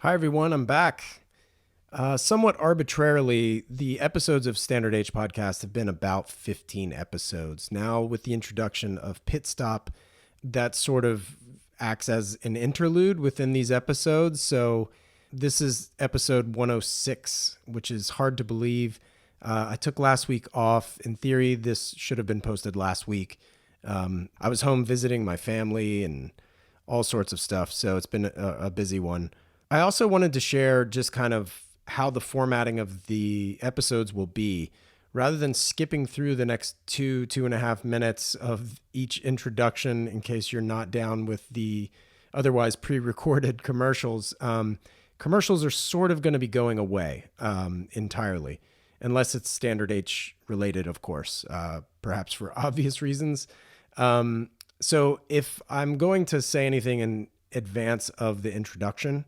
Hi, everyone. I'm back. Somewhat arbitrarily, the episodes of Standard H Podcast have been about 15 episodes. Now, with the introduction of Pit Stop, that sort of acts as an interlude within these episodes. So this is episode 106, which is hard to believe. I took last week off. In theory, this should have been posted last week. I was home visiting my family and all sorts of stuff, so it's been a busy one. I also wanted to share just kind of how the formatting of the episodes will be. Rather than skipping through the next 2.5 minutes of each introduction in case you're not down with the otherwise pre-recorded commercials, commercials are sort of going to be going away entirely, unless it's Standard H related, of course, perhaps for obvious reasons. So if I'm going to say anything in advance of the introduction,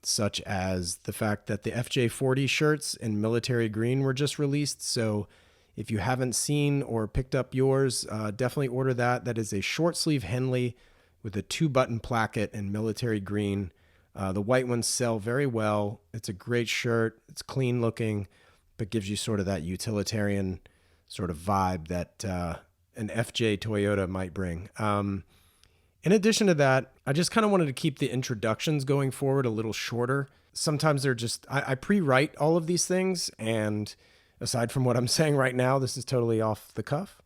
such as the fact that the FJ40 shirts in military green were just released. So if you haven't seen or picked up yours, definitely order that. That is a short sleeve Henley with a 2-button placket in military green. The white ones sell very well. It's a great shirt. It's clean looking, but gives you sort of that utilitarian sort of vibe that an FJ Toyota might bring. In addition to that, I just kind of wanted to keep the introductions going forward a little shorter. Sometimes they're just, I pre-write all of these things, and aside from what I'm saying right now, this is totally off the cuff.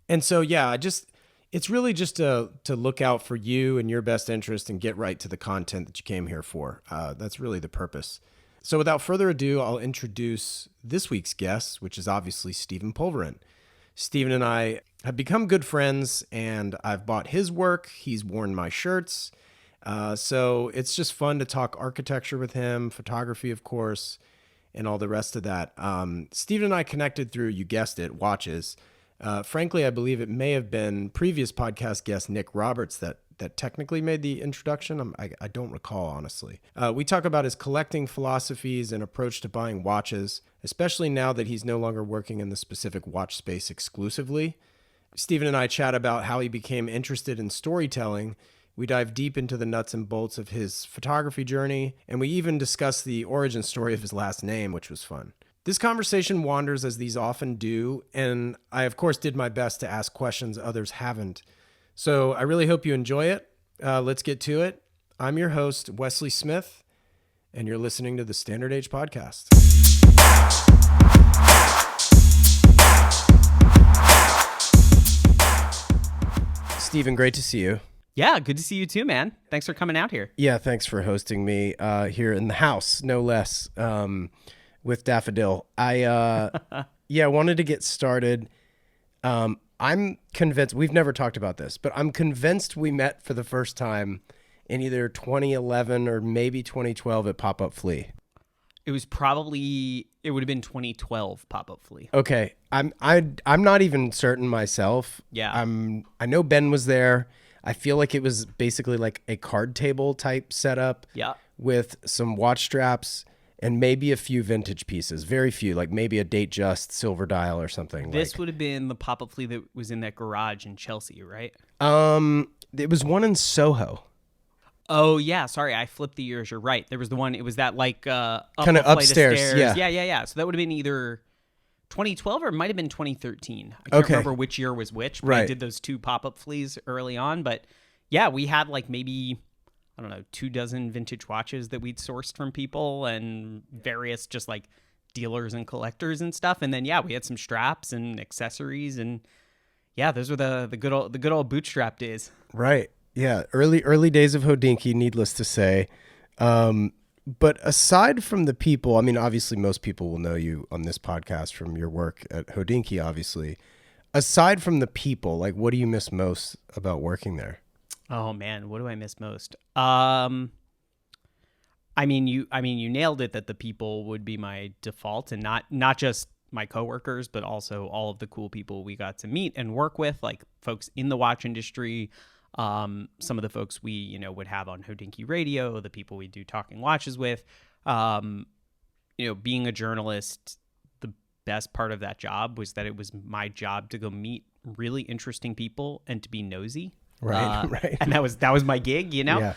And so, yeah, it's really just to look out for you and your best interest and get right to the content that you came here for. That's really the purpose. So without further ado, I'll introduce this week's guest, which is obviously Stephen Pulvirent. Stephen and I have become good friends, and I've bought his work. He's worn my shirts. So it's just fun to talk architecture with him, photography, of course, and all the rest of that. Stephen and I connected through, you guessed it, watches. Frankly, I believe it may have been previous podcast guest Nick Roberts that technically made the introduction. I don't recall, honestly. We talk about his collecting philosophies and approach to buying watches, especially now that he's no longer working in the specific watch space exclusively. Stephen and I chat about how he became interested in storytelling. We dive deep into the nuts and bolts of his photography journey, and we even discuss the origin story of his last name, which was fun. This conversation wanders as these often do, and I, of course, did my best to ask questions others haven't. So I really hope you enjoy it. Let's get to it. I'm your host, Wesley Smith, and you're listening to the Standard H Podcast. Stephen, great to see you. Yeah, good to see you too, man. Thanks for coming out here. Yeah, thanks for hosting me here in the house, no less, with Daffodil. I wanted to get started. I'm convinced, we've never talked about this, but I'm convinced we met for the first time in either 2011 or maybe 2012 at Pop-Up Flea. It would have been 2012 Pop-Up Flea. Okay. I'm not even certain myself. Yeah. I know Ben was there. I feel like it was basically like a card table type setup. Yeah. With some watch straps and maybe a few vintage pieces. Very few, like maybe a Date Just silver dial or something. This would have been the Pop-Up Flea that was in that garage in Chelsea, right? It was one in Soho. Oh, yeah. Sorry, I flipped the years. You're right. There was the one, it was that like kind of upstairs. Yeah. Yeah. So that would have been either 2012 or it might have been 2013. I can't remember which year was which, but I did those two Pop-Up Fleas early on. But yeah, we had like maybe, I don't know, 24 vintage watches that we'd sourced from people and various just like dealers and collectors and stuff. And then, yeah, we had some straps and accessories. And yeah, those were the good old bootstrap days. Right. Yeah, early days of Hodinkee, needless to say. But aside from the people, I mean, obviously most people will know you on this podcast from your work at Hodinkee, obviously. Aside from the people, like, what do you miss most about working there? Oh man, what do I miss most? I mean, you nailed it that the people would be my default, and not just my coworkers, but also all of the cool people we got to meet and work with, like folks in the watch industry. Some of the folks we, would have on Hodinkee Radio, the people we do Talking Watches with, being a journalist, the best part of that job was that it was my job to go meet really interesting people and to be nosy. Right. And that was my gig, Yeah.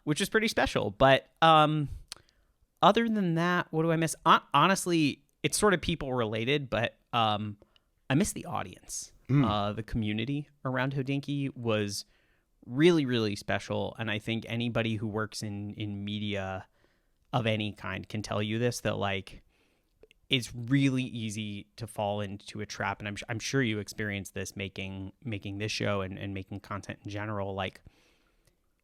which is pretty special. But other than that, what do I miss? Honestly, it's sort of people related, but I miss the audience. The community around Hodinkee was really, really special. And I think anybody who works in media of any kind can tell you this, that like it's really easy to fall into a trap. And I'm sure you experienced this making this show and making content in general. Like,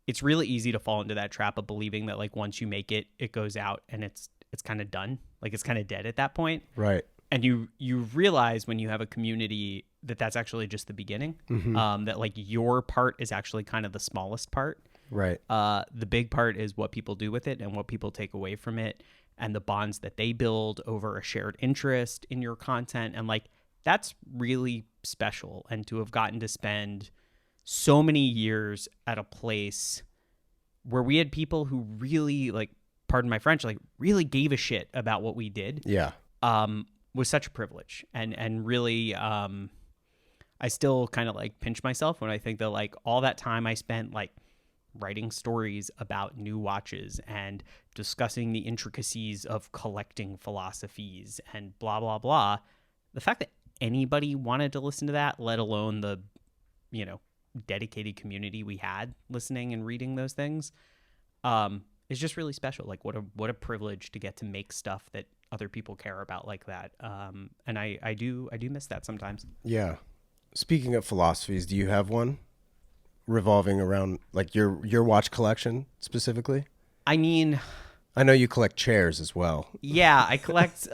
it's really easy to fall into that trap of believing that like once you make it, it goes out and it's kind of done. Like it's kind of dead at that point. Right. And you realize when you have a community that that's actually just the beginning. That like your part is actually kind of the smallest part. Right. The big part is what people do with it and what people take away from it and the bonds that they build over a shared interest in your content. And like, that's really special. And to have gotten to spend so many years at a place where we had people who really, like, pardon my French, like really gave a shit about what we did. Yeah. Was such a privilege. And really, I still kind of like pinch myself when I think that like all that time I spent like writing stories about new watches and discussing the intricacies of collecting philosophies and blah, blah, blah. The fact that anybody wanted to listen to that, let alone the, you know, dedicated community we had listening and reading those things, is just really special. Like what a privilege to get to make stuff that other people care about like that. And I do miss that sometimes. Yeah. Speaking of philosophies, do you have one revolving around like your watch collection specifically? I mean, I know you collect chairs as well. Yeah, I collect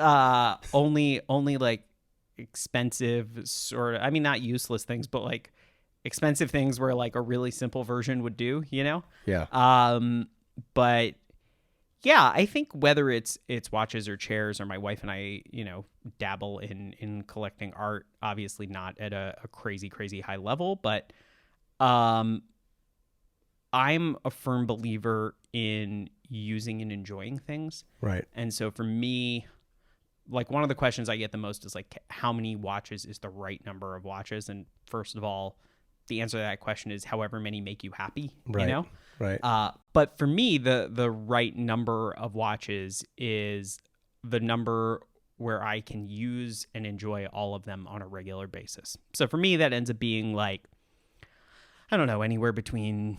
only like expensive sort of, I mean, not useless things, but like expensive things where like a really simple version would do, you know? Yeah. But yeah, I think whether it's watches or chairs, or my wife and I, you know, dabble in collecting art, obviously not at a crazy high level, but I'm a firm believer in using and enjoying things. Right. And so for me, like one of the questions I get the most is like, how many watches is the right number of watches? And first of all, the answer to that question is however many make you happy, right. You know? Right. But for me, the right number of watches is the number where I can use and enjoy all of them on a regular basis. So for me, that ends up being like, I don't know, anywhere between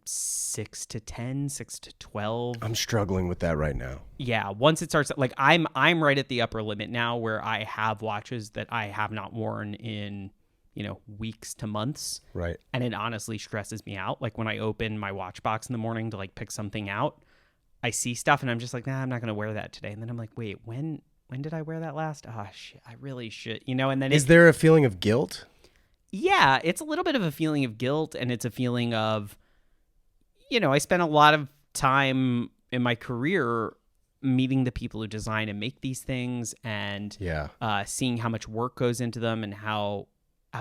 6 to 10, 6 to 12. I'm struggling with that right now. Yeah. Once it starts, like I'm right at the upper limit now where I have watches that I have not worn in, you know, weeks to months. Right. And it honestly stresses me out. Like when I open my watch box in the morning to like pick something out, I see stuff and I'm just like, nah, I'm not going to wear that today. And then I'm like, wait, when did I wear that last? Oh shit, I really should, you know? And then is there a feeling of guilt? Yeah, it's a little bit of a feeling of guilt, and it's a feeling of, you know, I spent a lot of time in my career meeting the people who design and make these things, and seeing how much work goes into them and how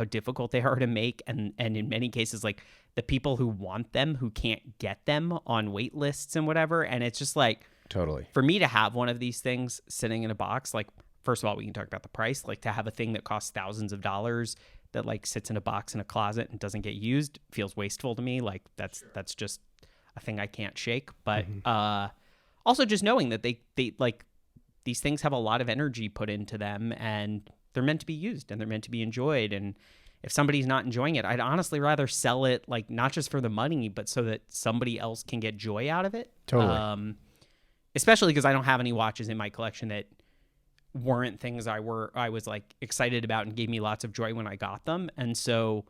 difficult they are to make, and in many cases, like the people who want them who can't get them on wait lists and whatever. And it's just like, totally, for me to have one of these things sitting in a box, like, first of all, we can talk about the price. Like, to have a thing that costs thousands of dollars that like sits in a box in a closet and doesn't get used feels wasteful to me. Like that's just a thing I can't shake. But also just knowing that they like these things have a lot of energy put into them, and they're meant to be used and they're meant to be enjoyed. And if somebody's not enjoying it, I'd honestly rather sell it, like not just for the money, but so that somebody else can get joy out of it. Totally. Especially because I don't have any watches in my collection that weren't things I was like excited about and gave me lots of joy when I got them. And so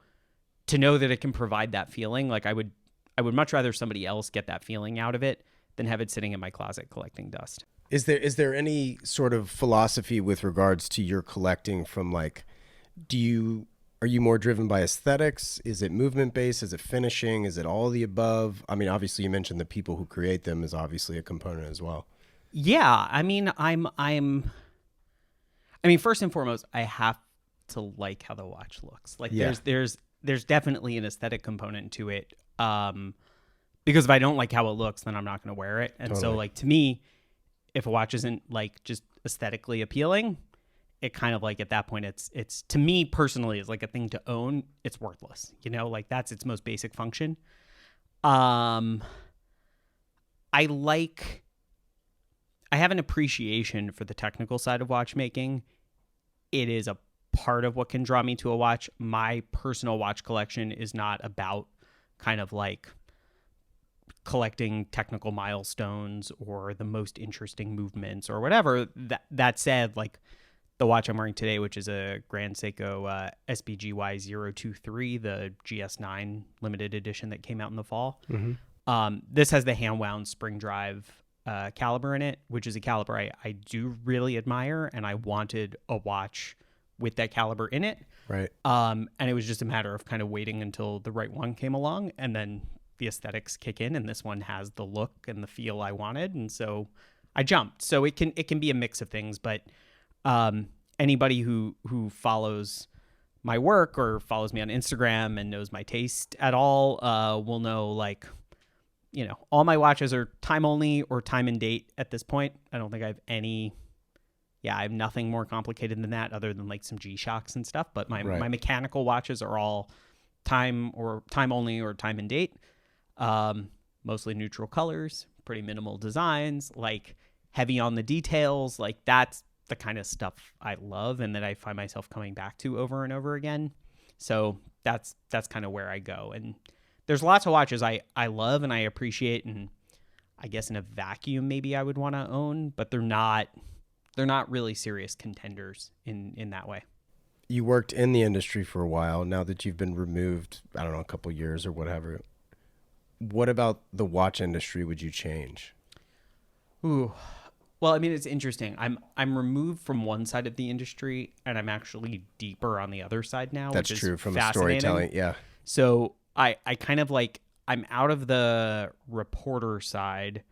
to know that it can provide that feeling, like I would much rather somebody else get that feeling out of it than have it sitting in my closet collecting dust. Is there any sort of philosophy with regards to your collecting from like, are you more driven by aesthetics? Is it movement based? Is it finishing? Is it all of the above? I mean, obviously you mentioned the people who create them is obviously a component as well. Yeah. I mean, I mean, first and foremost, I have to like how the watch looks. Like there's definitely an aesthetic component to it. Because if I don't like how it looks, then I'm not going to wear it. And totally. So like, to me, if a watch isn't like just aesthetically appealing, it kind of like at that point, it's to me personally is like a thing to own. It's worthless, you know, like that's its most basic function. Um, I have an appreciation for the technical side of watchmaking. It is a part of what can draw me to a watch. My personal watch collection is not about kind of like collecting technical milestones or the most interesting movements or whatever. That said, like the watch I'm wearing today, which is a Grand Seiko SBGY 023, the GS9 limited edition that came out in the fall. This has the hand-wound spring drive caliber in it, which is a caliber I do really admire, and I wanted a watch with that caliber in it. Right. And it was just a matter of kind of waiting until the right one came along, and then the aesthetics kick in, and this one has the look and the feel I wanted, and so I jumped. So it can be a mix of things, but anybody who follows my work or follows me on Instagram and knows my taste at all will know, like, you know, all my watches are time only or time and date at this point. I don't think I have I have nothing more complicated than that other than like some G-Shocks and stuff. But my mechanical watches are all time only or time and date. Mostly neutral colors, pretty minimal designs, like heavy on the details. Like that's the kind of stuff I love and that I find myself coming back to over and over again. So that's kind of where I go. And there's lots of watches I love and I appreciate, and I guess in a vacuum maybe I would want to own, but they're not really serious contenders in that way. You worked in the industry for a while. Now that you've been removed, I don't know, a couple years or whatever, what about the watch industry would you change? Ooh. Well, I mean, it's interesting. I'm removed from one side of the industry and I'm actually deeper on the other side now. That's which true is from a storytelling. Yeah. So I kind of like, I'm out of the reporter side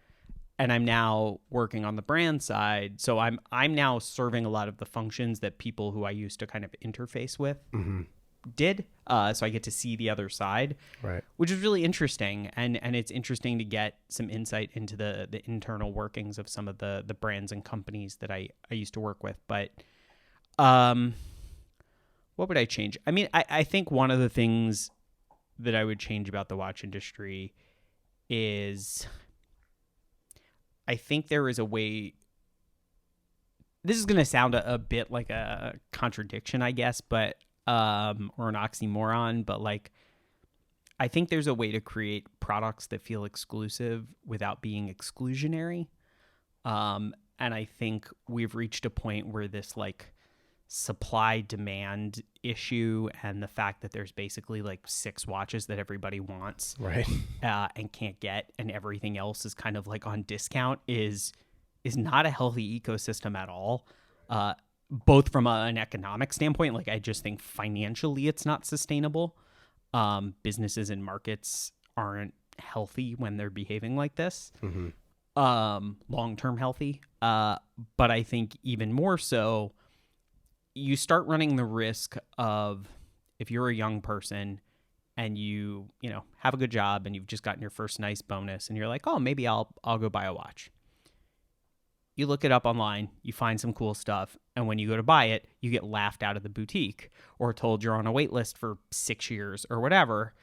and I'm now working on the brand side. So I'm now serving a lot of the functions that people who I used to kind of interface with did. So I get to see the other side, right? Which is really interesting. And it's interesting to get some insight into the internal workings of some of the brands and companies that I used to work with. But what would I change? I mean, I think one of the things that I would change about the watch industry is I think there is a way. This is going to sound a bit like a contradiction, I guess, but or an oxymoron, but like I think there's a way to create products that feel exclusive without being exclusionary. And I think we've reached a point where this like supply demand issue and the fact that there's basically like 6 watches that everybody wants, right, and can't get, and everything else is kind of like on discount is not a healthy ecosystem at all. Both from an economic standpoint, like I just think financially it's not sustainable. Businesses and markets aren't healthy when they're behaving like this. Long-term healthy. But I think even more so, you start running the risk of, if you're a young person and you have a good job and you've just gotten your first nice bonus and you're like, oh, maybe I'll go buy a watch. You look it up online, you find some cool stuff, and when you go to buy it, you get laughed out of the boutique or told you're on a wait list for 6 years or whatever.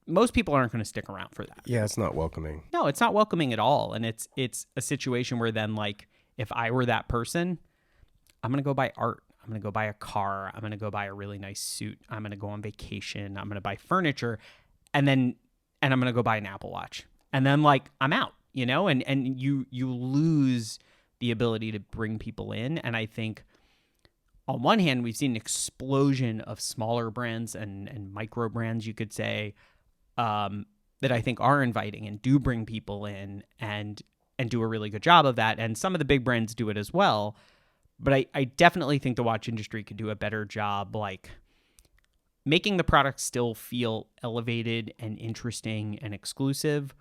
Most people aren't going to stick around for that. Yeah, it's not welcoming. No, it's not welcoming at all. And it's a situation where then, like, if I were that person, I'm going to go buy art. I'm going to go buy a car. I'm going to go buy a really nice suit. I'm going to go on vacation. I'm going to buy furniture. And I'm going to go buy an Apple Watch. And then, like, I'm out, and you lose the ability to bring people in. And I think on one hand, we've seen an explosion of smaller brands and micro brands, you could say, that I think are inviting and do bring people in and do a really good job of that. And some of the big brands do it as well. But I definitely think the watch industry could do a better job, like making the product still feel elevated and interesting and exclusive,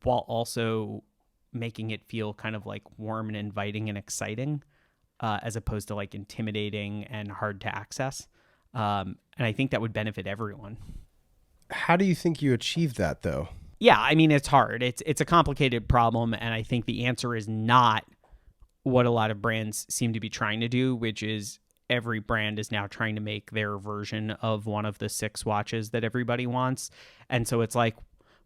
while also making it feel kind of like warm and inviting and exciting, as opposed to like intimidating and hard to access. And I think that would benefit everyone. How do you think you achieve that, though? Yeah, I mean, it's hard. It's a complicated problem, and I think the answer is not what a lot of brands seem to be trying to do, which is every brand is now trying to make their version of one of the 6 watches that everybody wants. And so it's like,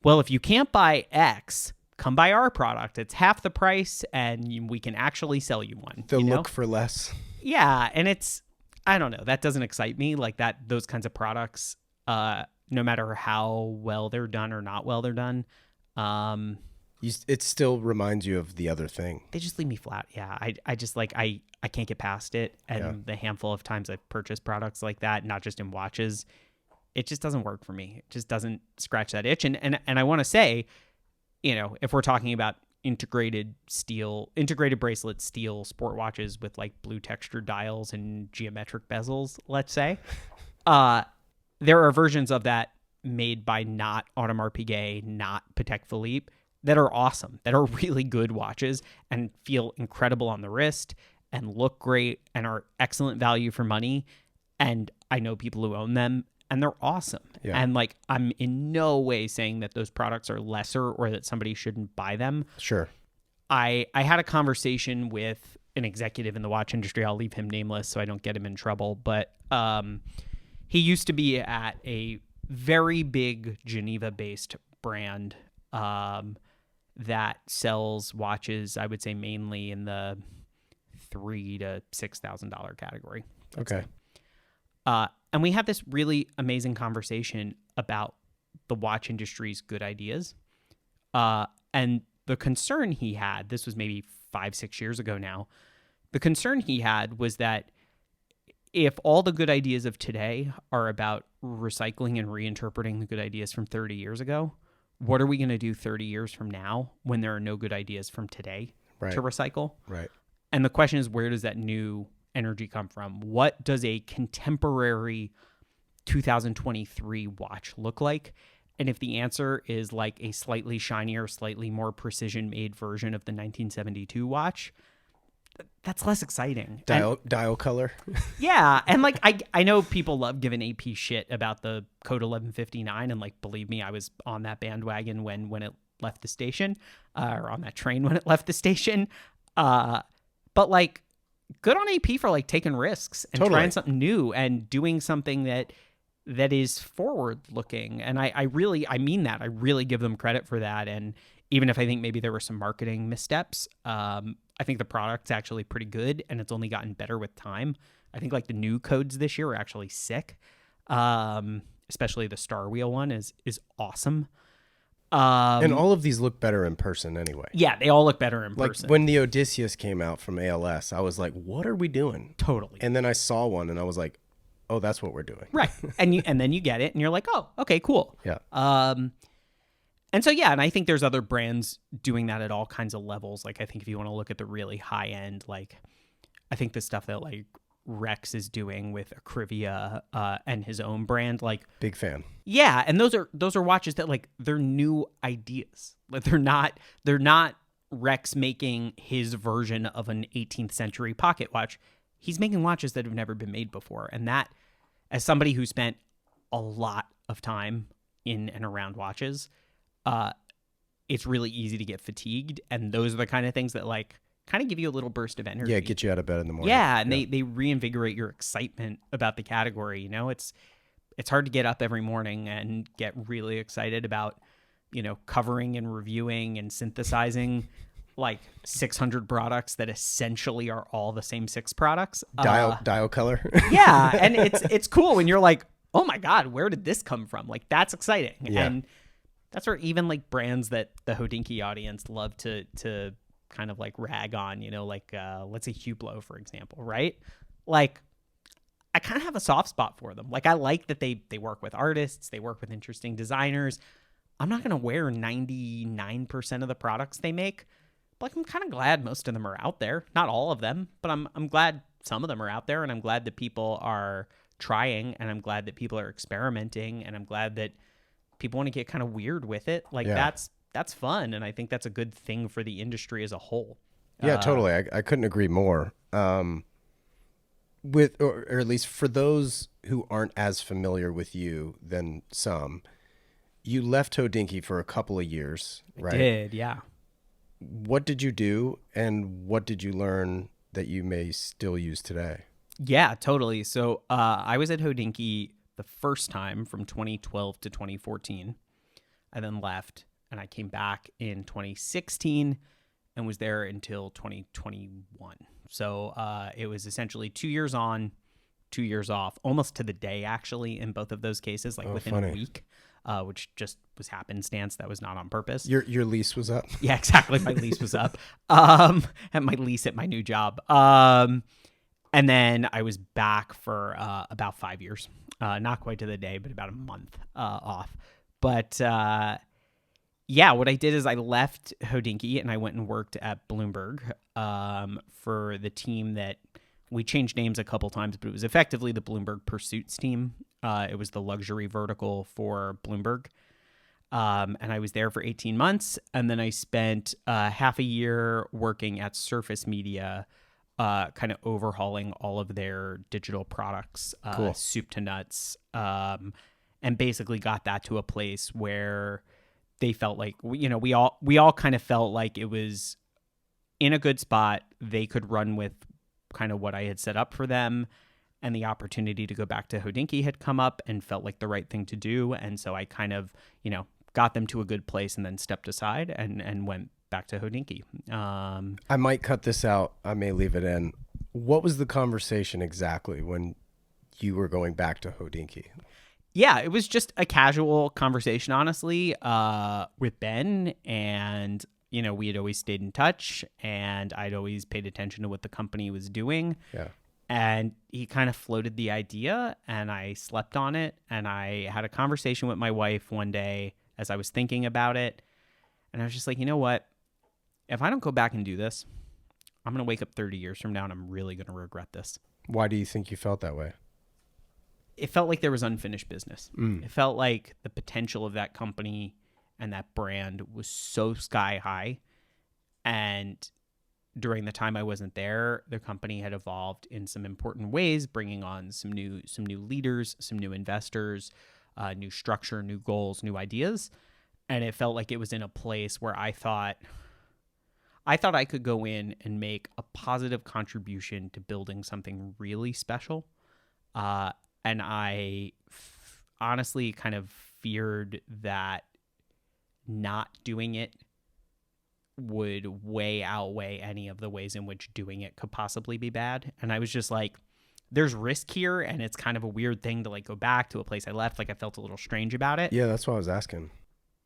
well, if you can't buy X, come buy our product. It's half the price, and we can actually sell you one. They'll look for less. Yeah, and I don't know. That doesn't excite me. Like that, those kinds of products, no matter how well they're done or not well they're done, it still reminds you of the other thing. They just leave me flat. Yeah, I just like I can't get past it. And the handful of times I've purchased products like that, not just in watches, it just doesn't work for me. It just doesn't scratch that itch. And I want to say, if we're talking about integrated bracelet steel sport watches with like blue textured dials and geometric bezels, let's say, there are versions of that made by not Audemars Piguet, not Patek Philippe, that are awesome, that are really good watches and feel incredible on the wrist and look great and are excellent value for money. And I know people who own them, and they're awesome. Yeah. And like, I'm in no way saying that those products are lesser or that somebody shouldn't buy them. Sure. I had a conversation with an executive in the watch industry. I'll leave him nameless so I don't get him in trouble. But he used to be at a very big Geneva-based brand that sells watches, I would say mainly in the $3,000 to $6,000 category. Okay. And we had this really amazing conversation about the watch industry's good ideas. And the concern he had, this was maybe 5-6 years ago now, the concern he had was that if all the good ideas of today are about recycling and reinterpreting the good ideas from 30 years ago, what are we going to do 30 years from now when there are no good ideas from today to recycle? Right. And the question is, where does that new energy come from? What does a contemporary 2023 watch look like? And if the answer is like a slightly shinier, slightly more precision-made version of the 1972 watch, that's less exciting. Dial color. Yeah. And like, I know people love giving AP shit about the Code 1159. And like, believe me, I was on that bandwagon when it left the station, or on that train when it left the station. But like, good on AP for like taking risks and trying something new and doing something that is forward looking. And I mean that. I really give them credit for that. And even if I think maybe there were some marketing missteps, I think the product's actually pretty good, and it's only gotten better with time. I think like the new codes this year are actually sick. Especially the Star Wheel one is awesome. And all of these look better in person anyway. Yeah, they all look better in person. Like when the Odysseus came out from ALS, I was like, what are we doing? Totally. And then I saw one and I was like, oh, that's what we're doing. Right. And then you get it and you're like, oh, okay, cool. Yeah. And so, yeah, and I think there's other brands doing that at all kinds of levels. Like, I think if you want to look at the really high end, like, I think the stuff that like Rex is doing with Acrivia and his own brand, like, big fan. Yeah, and those are watches that like they're new ideas. Like they're not Rex making his version of an 18th century pocket watch. He's making watches that have never been made before, and that, as somebody who spent a lot of time in and around watches, it's really easy to get fatigued, and those are the kind of things that like kind of give you a little burst of energy. Yeah, get you out of bed in the morning. Yeah, and they reinvigorate your excitement about the category. You know, it's hard to get up every morning and get really excited about, covering and reviewing and synthesizing like 600 products that essentially are all the same 6 products. Dial color. Yeah, and it's cool when you're like, oh my God, where did this come from? Like, that's exciting. Yeah. And that's where even like brands that the Hodinkee audience love to kind of like rag on, like let's say Hublot, for example, right? Like, I kind of have a soft spot for them. Like, I like that they work with artists, they work with interesting designers. I'm not going to wear 99% of the products they make, but I'm kind of glad most of them are out there. Not all of them, but I'm glad some of them are out there, and I'm glad that people are trying, and I'm glad that people are experimenting, and I'm glad that people want to get kind of weird with it. Like, that's fun, and I think that's a good thing for the industry as a whole. Yeah, totally. I couldn't agree more. Or at least for those who aren't as familiar with you than some, you left Hodinkee for a couple of years, right? I did, yeah. What did you do, and what did you learn that you may still use today? Yeah, totally. So I was at Hodinkee the first time from 2012 to 2014. I then left, and I came back in 2016 and was there until 2021. So it was essentially 2 years on, 2 years off, almost to the day, actually, in both of those cases, like within a week, which just was happenstance. That was not on purpose. Your lease was up? Yeah, exactly. My lease was up. And my lease at my new job. And then I was back for about 5 years. Not quite to the day, but about a month off. But yeah, what I did is I left Hodinkee and I went and worked at Bloomberg for the team that we changed names a couple times, but it was effectively the Bloomberg Pursuits team. It was the luxury vertical for Bloomberg. And I was there for 18 months. And then I spent half a year working at Surface Media, kind of overhauling all of their digital products, cool. soup to nuts, and basically got that to a place where they felt like, we all kind of felt like it was in a good spot. They could run with kind of what I had set up for them, and the opportunity to go back to Hodinkee had come up and felt like the right thing to do. And so I kind of, got them to a good place and then stepped aside and went back to Hodinkee. I might cut this out. I may leave it in. What was the conversation exactly when you were going back to Hodinkee? Yeah, it was just a casual conversation, honestly, with Ben. And, we had always stayed in touch, and I'd always paid attention to what the company was doing. Yeah. And he kind of floated the idea, and I slept on it. And I had a conversation with my wife one day as I was thinking about it. And I was just like, you know what? If I don't go back and do this, I'm going to wake up 30 years from now and I'm really going to regret this. Why do you think you felt that way? It felt like there was unfinished business. It felt like the potential of that company and that brand was so sky high. And during the time I wasn't there, the company had evolved in some important ways, bringing on some new leaders, some new investors, new structure, new goals, new ideas. And it felt like it was in a place where I thought I could go in and make a positive contribution to building something really special. And I honestly kind of feared that not doing it would outweigh any of the ways in which doing it could possibly be bad. And I was just like, there's risk here, and it's kind of a weird thing to like go back to a place I left. Like I felt a little strange about it. Yeah, that's what I was asking.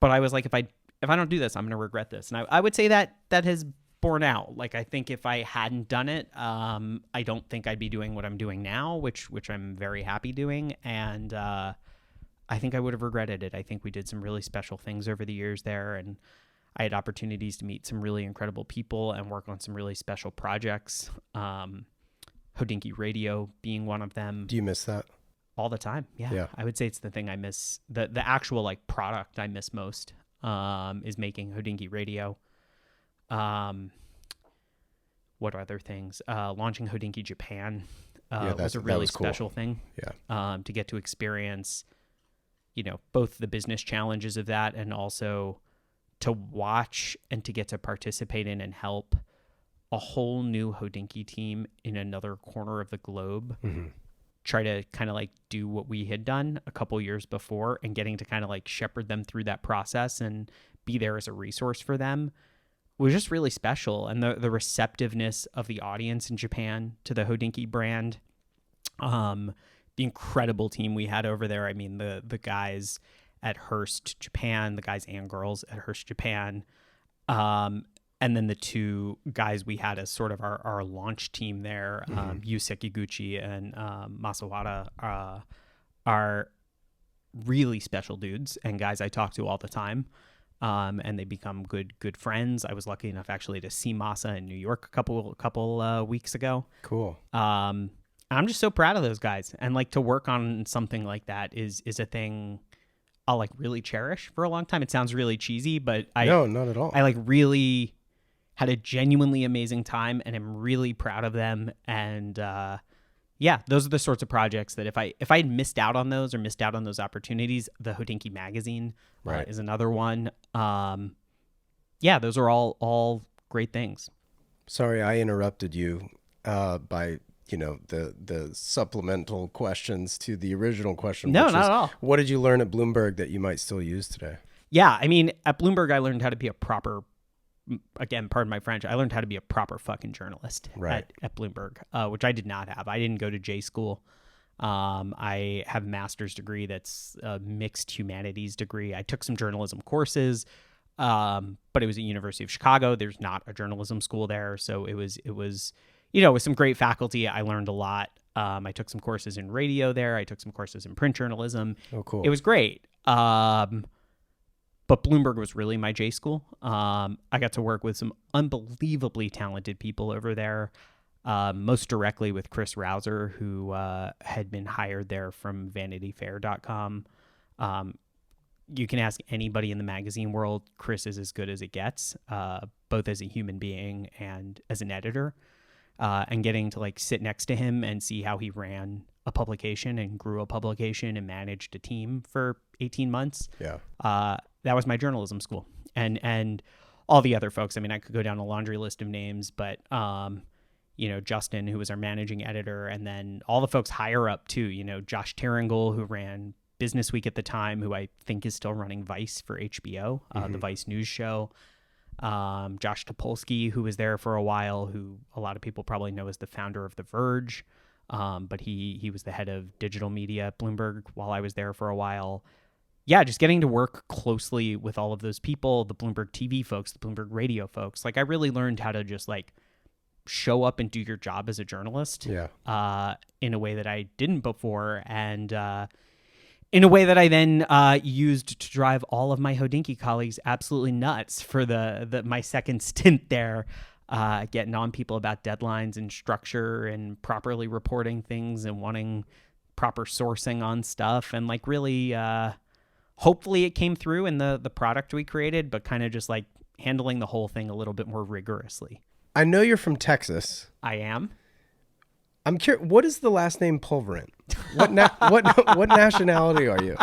But I was like, if I don't do this, I'm going to regret this. And I would say that has borne out. Like, I think if I hadn't done it, I don't think I'd be doing what I'm doing now, which I'm very happy doing. And I think I would have regretted it. I think we did some really special things over the years there, and I had opportunities to meet some really incredible people and work on some really special projects. Hodinkee Radio being one of them. Do you miss that? All the time. Yeah. I would say it's the thing I miss. The actual like product I miss most is making Hodinkee Radio. What other things? Launching Hodinkee Japan was a really special thing. Yeah. To get to experience, both the business challenges of that, and also to watch and to get to participate in and help a whole new Hodinkee team in another corner of the globe try to kind of like do what we had done a couple years before, and getting to kind of like shepherd them through that process and be there as a resource for them was just really special. And the receptiveness of the audience in Japan to the Hodinkee brand, the incredible team we had over there. I mean, the guys at Hearst Japan, the guys and girls at Hearst Japan, and then the two guys we had as sort of our launch team there, Yu Sekiguchi and Masawada, are really special dudes and guys I talk to all the time. And they become good friends. I was lucky enough actually to see Masa in New York a couple weeks ago. Cool. I'm just so proud of those guys, and like to work on something like that is a thing I'll like really cherish for a long time. It sounds really cheesy, but no, not at all. I like really had a genuinely amazing time, and I'm really proud of them. And yeah, those are the sorts of projects that if I had missed out on those, or missed out on those opportunities, the Hodinkee magazine is another one. Yeah, those are all great things. Sorry, I interrupted you by the supplemental questions to the original question. No, not at all. What did you learn at Bloomberg that you might still use today? Yeah, I mean, at Bloomberg, I learned how to be a proper, again, pardon my French, I learned how to be a proper fucking journalist at Bloomberg, which I did not have. I didn't go to J school. I have a master's degree that's a mixed humanities degree. I took some journalism courses, but it was at University of Chicago. There's not a journalism school there, so it was with some great faculty. I learned a lot. I took some courses in radio there. I took some courses in print journalism. Oh, cool. It was great. But Bloomberg was really my J school. I got to work with some unbelievably talented people over there, most directly with Chris Rouser, who had been hired there from VanityFair.com. You can ask anybody in the magazine world. Chris is as good as it gets, both as a human being and as an editor. And getting to like sit next to him and see how he ran a publication and grew a publication and managed a team for 18 months. Yeah. That was my journalism school. And all the other folks, I mean, I could go down a laundry list of names, but, Justin, who was our managing editor, and then all the folks higher up too, Josh Terringle, who ran Business Week at the time, who I think is still running Vice for HBO, the Vice News show. Josh Topolsky, who was there for a while, who a lot of people probably know as the founder of The Verge. But he was the head of digital media at Bloomberg while I was there for a while. Yeah, just getting to work closely with all of those people, the Bloomberg TV folks, the Bloomberg radio folks. Like, I really learned how to just like show up and do your job as a journalist in a way that I didn't before. And in a way that I then used to drive all of my Hodinkee colleagues absolutely nuts for my second stint there, getting on people about deadlines and structure and properly reporting things and wanting proper sourcing on stuff. And like really, hopefully it came through in the product we created, but kind of just like handling the whole thing a little bit more rigorously. I know you're from Texas. I am. I'm curious, what is the last name Pulvirent? What nationality are you?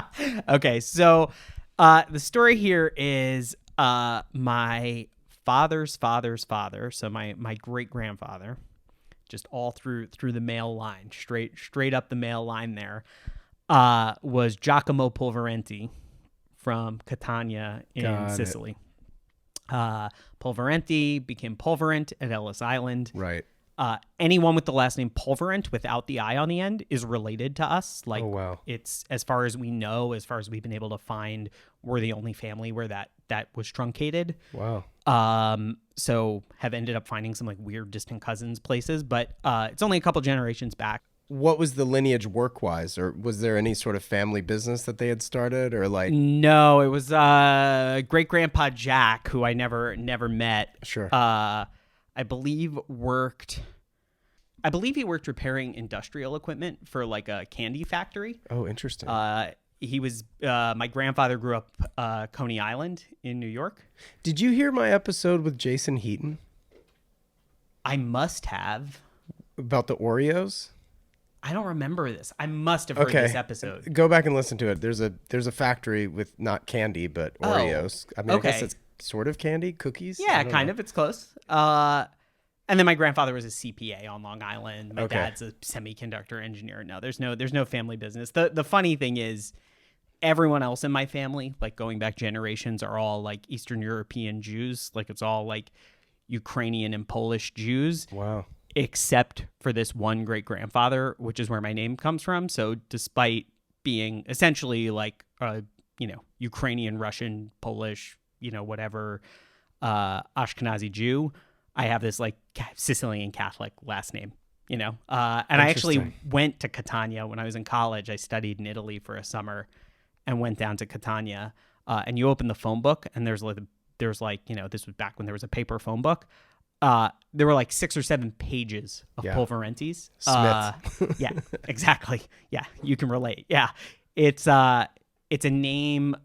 Okay, so the story here is my father's father's father, so my great grandfather, just all through the male line, straight up the male line there, was Giacomo Pulvirenti from Catania in Sicily. Pulvirenti became Pulvirent at Ellis Island. Right. Anyone with the last name Pulvirent without the I on the end is related to us. Like, oh, wow. It's, as far as we know, as far as we've been able to find, we're the only family where that was truncated. Wow. So have ended up finding some like weird distant cousins places, but it's only a couple generations back. What was the lineage work-wise, or was there any sort of family business that they had started, or like? No, it was great-grandpa Jack, who I never met. Sure. I believe he worked repairing industrial equipment for like a candy factory. Oh, interesting. He was my grandfather grew up Coney Island in New York. Did you hear my episode with Jason Heaton? I must have. About the Oreos? I don't remember this. I must have heard this episode. Go back and listen to it. There's a factory with not candy but Oreos. I mean, I guess it's sort of candy, cookies. Yeah, kind of. It's close. And then my grandfather was a CPA on Long Island. My dad's a semiconductor engineer. No, there's no family business. The funny thing is, everyone else in my family, like going back generations, are all like Eastern European Jews. Like it's all like Ukrainian and Polish Jews. Wow. Except for this one great grandfather, which is where my name comes from. So despite being essentially like Ukrainian, Russian, Polish, whatever, Ashkenazi Jew, I have this like Sicilian Catholic last name, and I actually went to Catania when I was in college. I studied in Italy for a summer and went down to Catania, and you open the phone book and there's like, this was back when there was a paper phone book. There were like 6 or 7 pages of Pulvirentes. Smith. Yeah, exactly. Yeah, you can relate. Yeah, it's a name.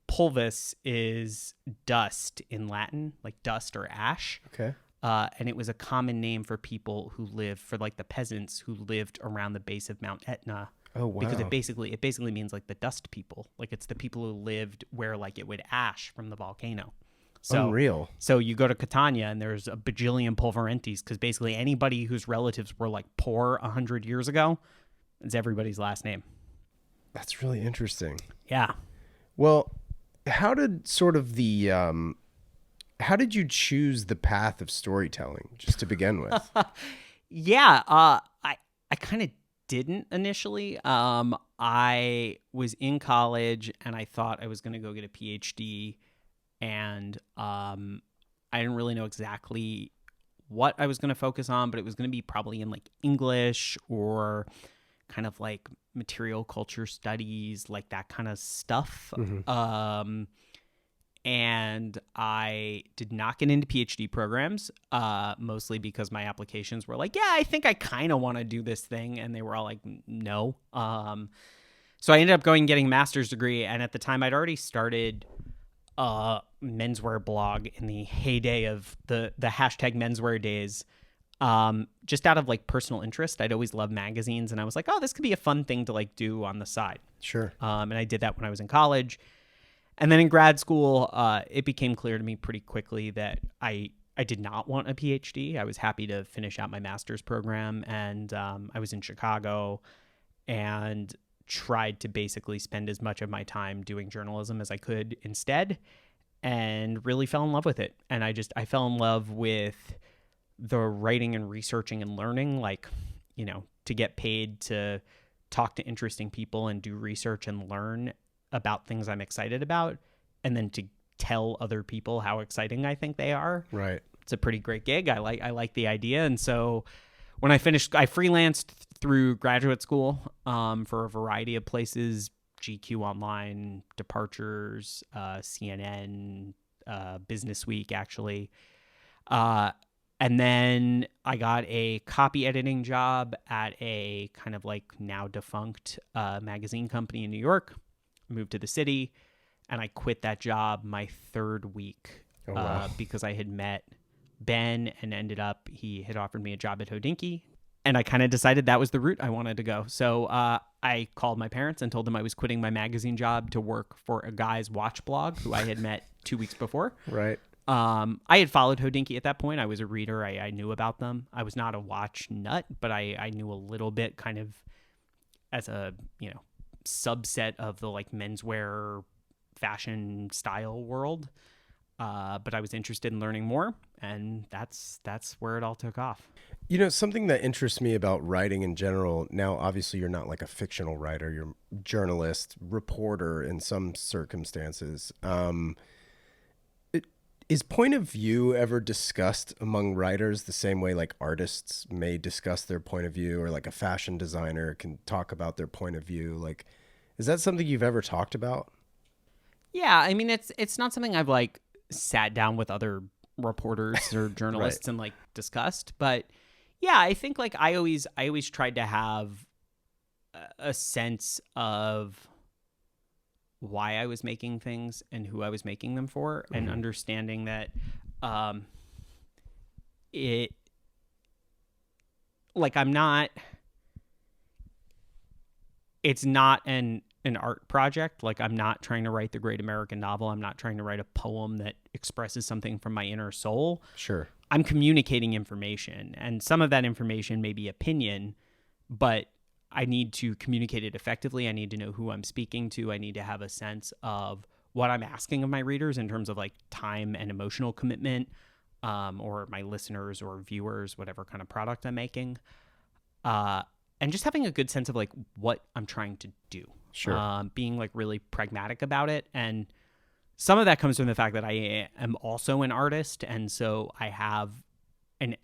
Pulvis is dust in Latin, like dust or ash. Okay. And it was a common name for people who lived, for like the peasants who lived around the base of Mount Etna. Oh, wow. Because it basically means like the dust people. Like it's the people who lived where like it would ash from the volcano. So, unreal. So you go to Catania and there's a bajillion Pulvirentes because basically anybody whose relatives were like poor 100 years ago, it's everybody's last name. That's really interesting. Yeah. Well, how did sort of the how did you choose the path of storytelling just to begin with? Yeah, I kind of didn't initially. I was in college and I thought I was going to go get a PhD, and I didn't really know exactly what I was going to focus on, but it was going to be probably in like English or kind of like material culture studies, like that kind of stuff. Mm-hmm. And I did not get into PhD programs, mostly because my applications were like, yeah, I think I kind of want to do this thing. And they were all like, no. So I ended up going and getting a master's degree. And at the time, I'd already started a menswear blog in the heyday of the hashtag menswear days. Just out of like personal interest. I'd always loved magazines. And I was like, oh, this could be a fun thing to like do on the side. Sure. And I did that when I was in college. And then in grad school, it became clear to me pretty quickly that I did not want a PhD. I was happy to finish out my master's program, and I was in Chicago and tried to basically spend as much of my time doing journalism as I could instead, and really fell in love with it. And I fell in love with the writing and researching and learning, like, to get paid to talk to interesting people and do research and learn about things I'm excited about, and then to tell other people how exciting I think they are. Right. It's a pretty great gig. I like the idea. And so when I finished, I freelanced through graduate school for a variety of places, GQ Online, Departures, CNN, Business Week, actually. And then I got a copy editing job at a kind of like now defunct magazine company in New York. Moved to the city, and I quit that job my third week because I had met Ben and he had offered me a job at Hodinkee, and I kind of decided that was the route I wanted to go. So I called my parents and told them I was quitting my magazine job to work for a guy's watch blog who I had met 2 weeks before. Right. I had followed Hodinkee at that point. I was a reader. I knew about them. I was not a watch nut, but I knew a little bit kind of as a, subset of the like menswear fashion style world, but I was interested in learning more, and that's where it all took off. Something that interests me about writing in general, now obviously you're not like a fictional writer, you're a journalist, reporter in some circumstances. Is point of view ever discussed among writers the same way like artists may discuss their point of view, or like a fashion designer can talk about their point of view? Like, is that something you've ever talked about? Yeah, I mean, it's not something I've like sat down with other reporters or journalists Right. and like discussed, but yeah, I think like I always tried to have a sense of why I was making things and who I was making them for, and understanding that it like it's not an art project. Like, I'm not trying to write the great American novel. I'm not trying to write a poem that expresses something from my inner soul. Sure. I'm communicating information, and some of that information may be opinion, but I need to communicate it effectively. I need to know who I'm speaking to. I need to have a sense of what I'm asking of my readers in terms of like time and emotional commitment, or my listeners or viewers, whatever kind of product I'm making. And just having a good sense of like what I'm trying to do. Sure. Being like really pragmatic about it. And some of that comes from the fact that I am also an artist. And so I have an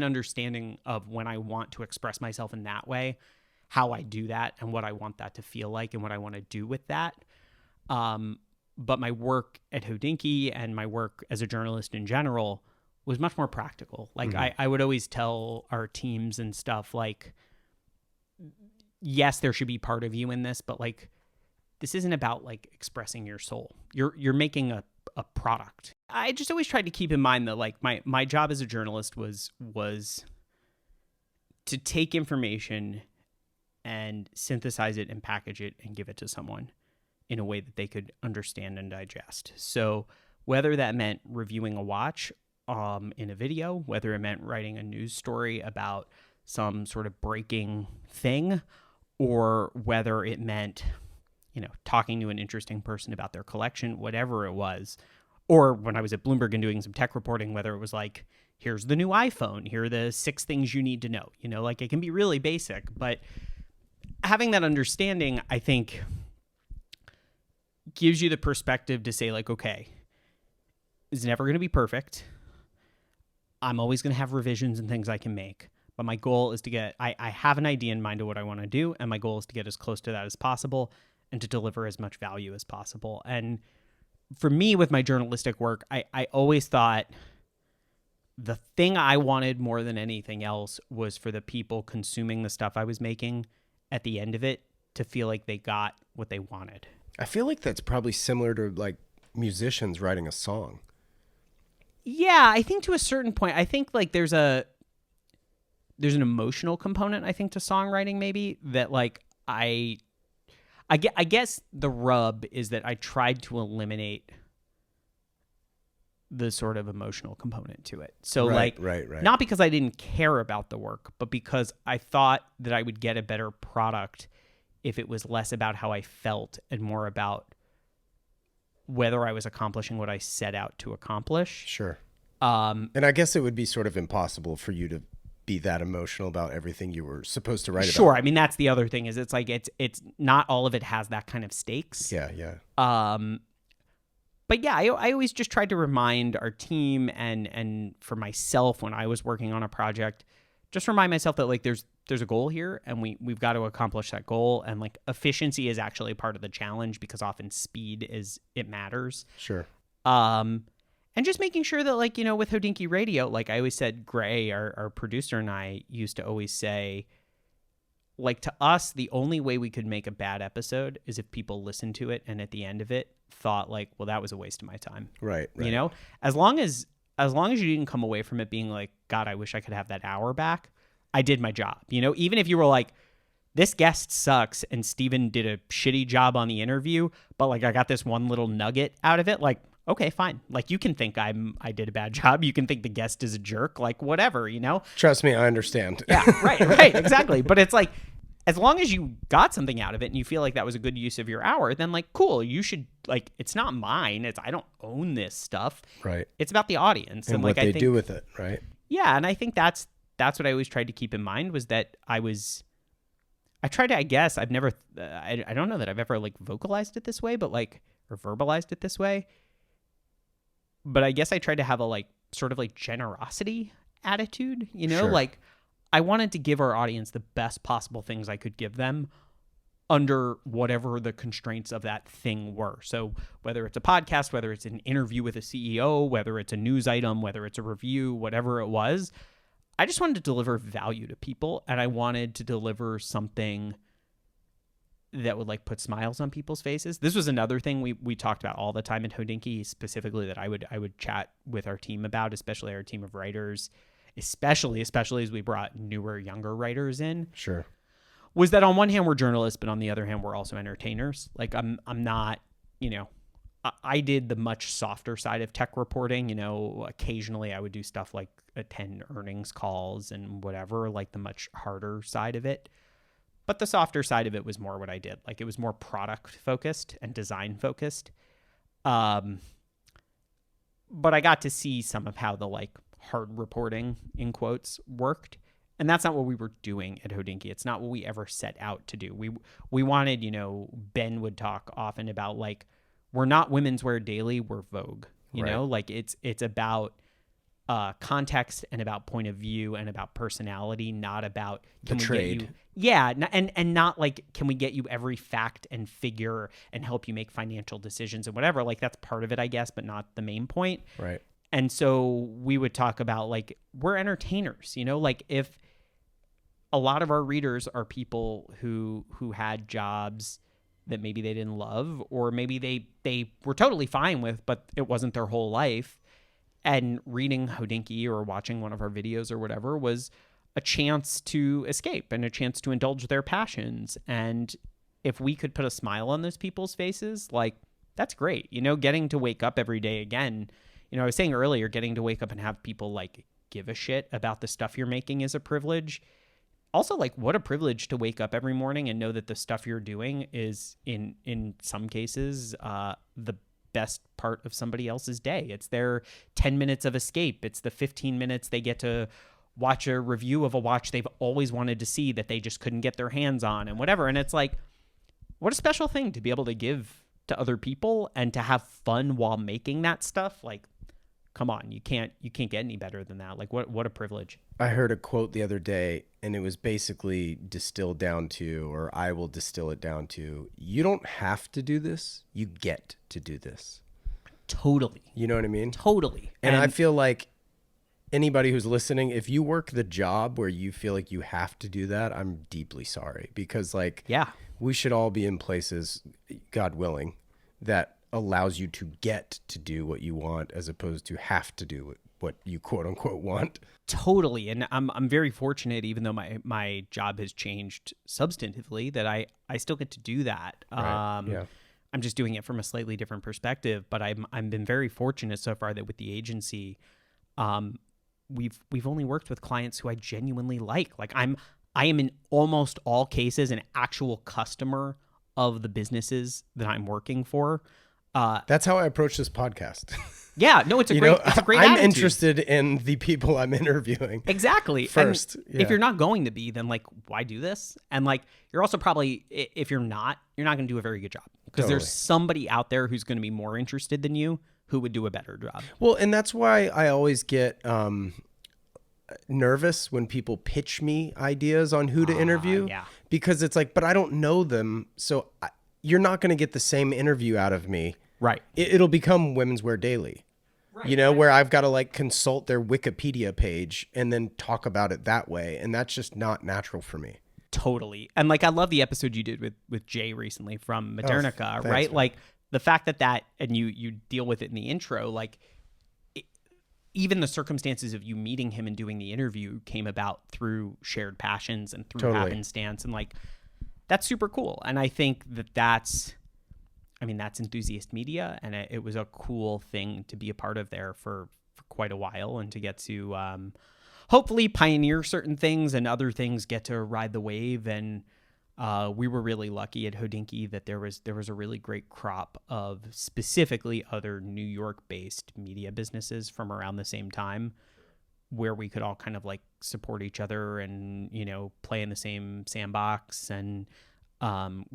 understanding of when I want to express myself in that way, how I do that, and what I want that to feel like, and what I want to do with that. But my work at Hodinkee and my work as a journalist in general was much more practical. Like, I would always tell our teams and stuff, like, yes, there should be part of you in this, but like, this isn't about like expressing your soul. You're making a product. I just always tried to keep in mind that like my job as a journalist was to take information and synthesize it and package it and give it to someone in a way that they could understand and digest. So whether that meant reviewing a watch in a video, whether it meant writing a news story about some sort of breaking thing, or whether it meant talking to an interesting person about their collection, whatever it was. Or when I was at Bloomberg and doing some tech reporting, whether it was like, here's the new iPhone, here are the 6 things you need to know, like it can be really basic, but having that understanding, I think, gives you the perspective to say like, okay, it's never going to be perfect. I'm always going to have revisions and things I can make. But my goal is to get, I have an idea in mind of what I want to do. And my goal is to get as close to that as possible and to deliver as much value as possible. And for me, with my journalistic work, I always thought the thing I wanted more than anything else was for the people consuming the stuff I was making at the end of it to feel like they got what they wanted. I feel like that's probably similar to like musicians writing a song. Yeah, I think to a certain point, I think like there's an emotional component, I think, to songwriting maybe that like I guess the rub is that I tried to eliminate the sort of emotional component to it. So right. Not because I didn't care about the work, but because I thought that I would get a better product if it was less about how I felt and more about whether I was accomplishing what I set out to accomplish. Sure. And I guess it would be sort of impossible for you to be that emotional about everything you were supposed to write about. Sure. I mean, that's the other thing is it's like, it's not all of it has that kind of stakes. Yeah. But yeah, I always just tried to remind our team and for myself when I was working on a project, just remind myself that like there's a goal here and we've got to accomplish that goal. And like efficiency is actually part of the challenge because often speed it matters. Sure. And just making sure that like, with Hodinkee Radio, like I always said, Gray, our producer, and I used to always say, like, to us, the only way we could make a bad episode is if people listened to it and at the end of it thought like, well, that was a waste of my time. Right. As long as you didn't come away from it being like, God, I wish I could have that hour back, I did my job. Even if you were like, this guest sucks and Steven did a shitty job on the interview, but like I got this one little nugget out of it, like, okay, fine. Like you can think I did a bad job. You can think the guest is a jerk, like whatever, Trust me, I understand. Yeah, right, exactly. But it's like, as long as you got something out of it and you feel like that was a good use of your hour, then like, cool, you should like, it's not mine. I don't own this stuff. Right. It's about the audience. And what they do with it, right? Yeah. And I think that's what I always tried to keep in mind was that I tried to, I guess I've never, I don't know that I've ever like vocalized it this way, but like, or verbalized it this way. But I guess I tried to have a like sort of like generosity attitude, Sure. Like I wanted to give our audience the best possible things I could give them under whatever the constraints of that thing were. So whether it's a podcast, whether it's an interview with a CEO, whether it's a news item, whether it's a review, whatever it was, I just wanted to deliver value to people. And I wanted to deliver something that would like put smiles on people's faces. This was another thing we talked about all the time at Hodinkee, specifically that I would chat with our team about, especially our team of writers, especially as we brought newer, younger writers in. Sure. Was that on one hand we're journalists, but on the other hand we're also entertainers. Like I'm not, I did the much softer side of tech reporting. Occasionally I would do stuff like attend earnings calls and whatever, like the much harder side of it. But the softer side of it was more what I did. Like it was more product focused and design focused. But I got to see some of how the like hard reporting in quotes worked. And that's not what we were doing at Hodinkee. It's not what we ever set out to do. We wanted, Ben would talk often about like, we're not Women's Wear Daily, we're Vogue. Like it's about context and about point of view and about personality, not about the trade. And not like, can we get you every fact and figure and help you make financial decisions and whatever. Like that's part of it, I guess, but not the main point. Right. And so we would talk about like, we're entertainers, like if a lot of our readers are people who had jobs that maybe they didn't love, or maybe they were totally fine with, but it wasn't their whole life. And reading Hodinkee or watching one of our videos or whatever was a chance to escape and a chance to indulge their passions. And if we could put a smile on those people's faces, like that's great. Getting to wake up every day again. I was saying earlier, getting to wake up and have people like give a shit about the stuff you're making is a privilege. also like what a privilege to wake up every morning and know that the stuff you're doing is in some cases the best part of somebody else's day. It's their 10 minutes of escape. It's the 15 minutes they get to watch a review of a watch they've always wanted to see that they just couldn't get their hands on and whatever. And it's like, what a special thing to be able to give to other people and to have fun while making that stuff. Like, come on, you can't get any better than that. Like, what a privilege. I heard a quote the other day, and it was basically distilled down to, or I will distill it down to, you don't have to do this, you get to do this. Totally. You know what I mean? Totally. And I feel like anybody who's listening, if you work the job where you feel like you have to do that, I'm deeply sorry, because like, yeah, we should all be in places, God willing, that allows you to get to do what you want as opposed to have to do what you quote unquote want. Totally. And I'm very fortunate, even though my job has changed substantively, that I still get to do that. Right. Yeah. I'm just doing it from a slightly different perspective, but I've been very fortunate so far that with the agency, we've only worked with clients who I genuinely like. Like I am in almost all cases an actual customer of the businesses that I'm working for. That's how I approach this podcast. Yeah, no, it's a great I'm attitude. Interested in the people I'm interviewing. Exactly. First. Yeah. If you're not going to be, then like, why do this? And like, you're also probably, if you're not going to do a very good job, because there's somebody out there who's going to be more interested than you who would do a better job. Well, and that's why I always get nervous when people pitch me ideas on who to interview. Yeah. Because it's like, but I don't know them. So you're not going to get the same interview out of me. Right. It'll become Women's Wear Daily, right, where I've got to like consult their Wikipedia page and then talk about it that way. And that's just not natural for me. Totally. And like, I love the episode you did with Jay recently from Modernica, thanks, right? man. Like the fact that, and you deal with it in the intro, like even the circumstances of you meeting him and doing the interview came about through shared passions and through happenstance. And like, that's super cool. And I think that's enthusiast media, and it was a cool thing to be a part of there for quite a while, and to get to hopefully pioneer certain things, and other things get to ride the wave. And we were really lucky at Hodinkee that there was a really great crop of specifically other New York-based media businesses from around the same time, where we could all kind of like support each other and, you know, play in the same sandbox and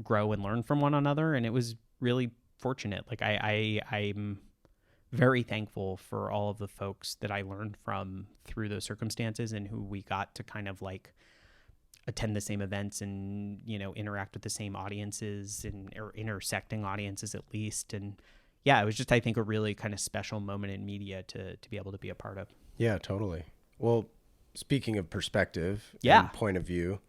grow and learn from one another. And it was really fortunate. Like I'm very thankful for all of the folks that I learned from through those circumstances, and who we got to kind of like attend the same events and, you know, interact with the same audiences or intersecting audiences at least. And yeah, it was just, I think, a really kind of special moment in media to be able to be a part of. Yeah, totally. Well, speaking of perspective and point of view,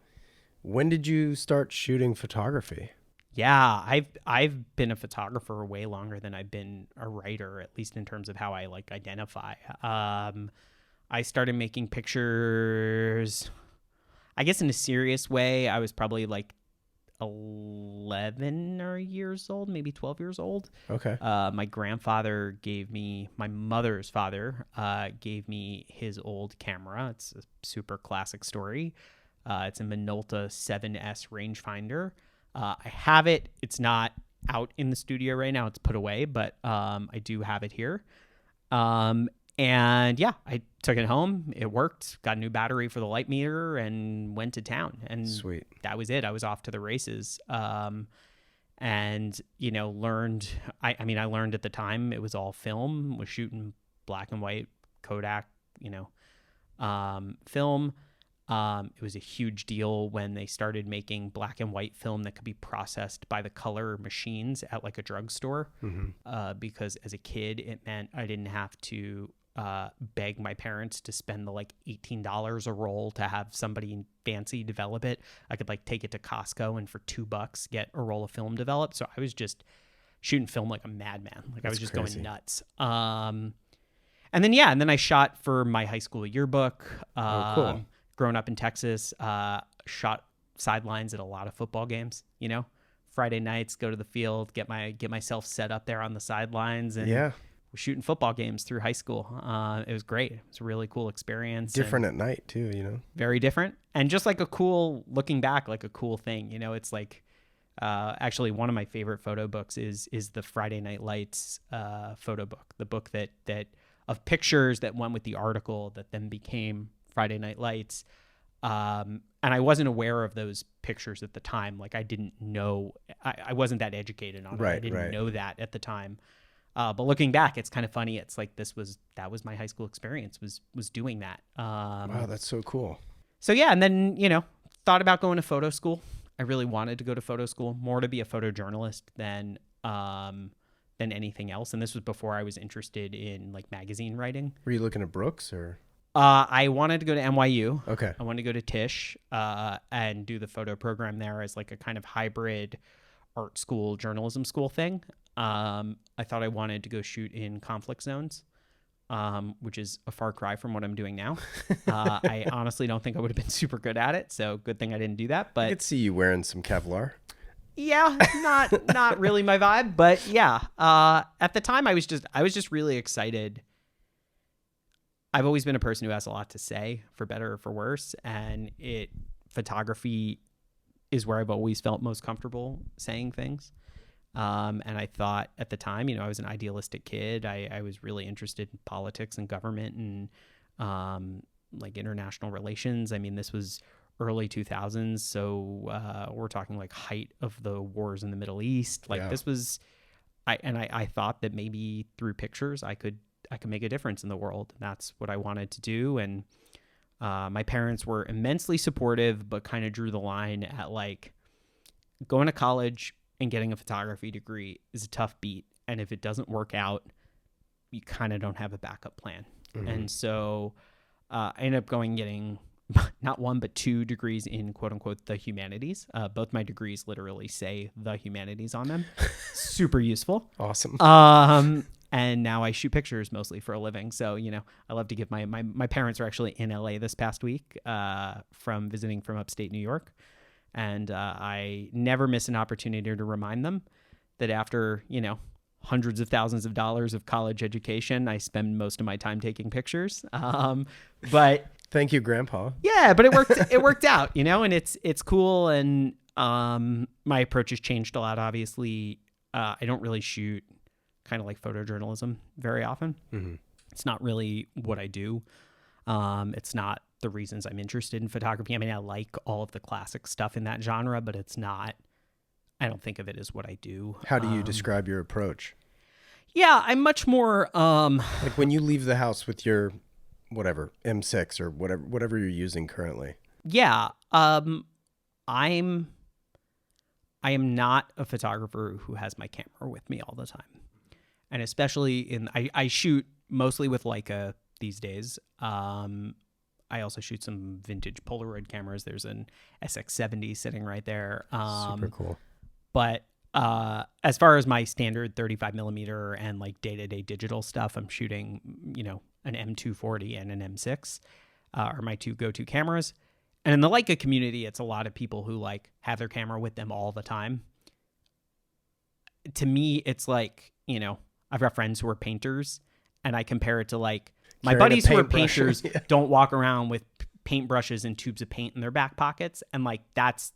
when did you start shooting photography? Yeah, I've been a photographer way longer than I've been a writer, at least in terms of how I like identify. I started making pictures, I guess in a serious way, I was probably like 11 years old, maybe 12 years old. Okay. My grandfather my mother's father gave me his old camera. It's a super classic story. It's a Minolta 7S rangefinder. I have it. It's not out in the studio right now. It's put away, but I do have it here. And yeah, I took it home. It worked. Got a new battery for the light meter and went to town. And sweet. That was it. I was off to the races. And, you know, learned, I learned at the time it was all film, was shooting black and white Kodak, you know, film. It was a huge deal when they started making black and white film that could be processed by the color machines at like a drugstore. Mm-hmm. Because as a kid, it meant I didn't have to beg my parents to spend the like $18 a roll to have somebody fancy develop it. I could like take it to Costco and for $2 get a roll of film developed. So I was just shooting film like a madman. Like I was just crazy. Going nuts. And then I shot for my high school yearbook. Cool. Growing up in Texas, shot sidelines at a lot of football games, you know, Friday nights, go to the field, get myself set up there on the sidelines and was shooting football games through high school. It was great. It was a really cool experience. Different at night too, you know? Very different. And just like a cool, looking back, like a cool thing, you know, it's like, actually one of my favorite photo books is the Friday Night Lights photo book, the book that of pictures that went with the article that then became Friday Night Lights. And I wasn't aware of those pictures at the time. Like I didn't know, I wasn't that educated on it. I didn't know that at the time. But looking back, it's kind of funny. It's like that was my high school experience was doing that. Wow, that's so cool. So yeah, and then, you know, thought about going to photo school. I really wanted to go to photo school, more to be a photojournalist than anything else. And this was before I was interested in like magazine writing. Were you looking at Brooks or? I wanted to go to NYU. Okay. I wanted to go to Tisch and do the photo program there as like a kind of hybrid art school, journalism school thing. I thought I wanted to go shoot in conflict zones, which is a far cry from what I'm doing now. I honestly don't think I would have been super good at it. So good thing I didn't do that. But I could see you wearing some Kevlar. Yeah, not really my vibe, but yeah. At the time I was just really excited. I've always been a person who has a lot to say, for better or for worse, and photography is where I've always felt most comfortable saying things. And I thought at the time, you know, I was an idealistic kid. I was really interested in politics and government and like international relations. I mean, this was early 2000s, so we're talking like height of the wars in the Middle East. Like this was, I thought that maybe through pictures I could make a difference in the world. And that's what I wanted to do. And my parents were immensely supportive, but kind of drew the line at like going to college and getting a photography degree is a tough beat. And if it doesn't work out, you kind of don't have a backup plan. Mm-hmm. And so I ended up getting not one, but 2 degrees in quote unquote the humanities. Both my degrees literally say the humanities on them. Super useful. Awesome. And now I shoot pictures mostly for a living. So, you know, I love to give my parents are actually in LA this past week from visiting from upstate New York. And I never miss an opportunity to remind them that after, you know, hundreds of thousands of dollars of college education, I spend most of my time taking pictures. But thank you, Grandpa. Yeah, but it worked out, you know, and it's cool. And my approach has changed a lot. Obviously, I don't really shoot kind of like photojournalism very often. Mm-hmm. It's not really what I do. It's not the reasons I'm interested in photography. I mean, I like all of the classic stuff in that genre, but I don't think of it as what I do. How do you describe your approach? Yeah, I'm much more like when you leave the house with your whatever M6 or whatever you're using currently. Yeah, I am not a photographer who has my camera with me all the time. And especially I shoot mostly with Leica these days. I also shoot some vintage Polaroid cameras. There's an SX70 sitting right there. Super cool. But as far as my standard 35 millimeter and like day-to-day digital stuff, I'm shooting, you know, an M240 and an M6 are my 2 go-to cameras. And in the Leica community, it's a lot of people who like have their camera with them all the time. To me, it's like, you know, I've got friends who are painters, and I compare it to like my buddies who are painters don't walk around with paintbrushes and tubes of paint in their back pockets. And like, that's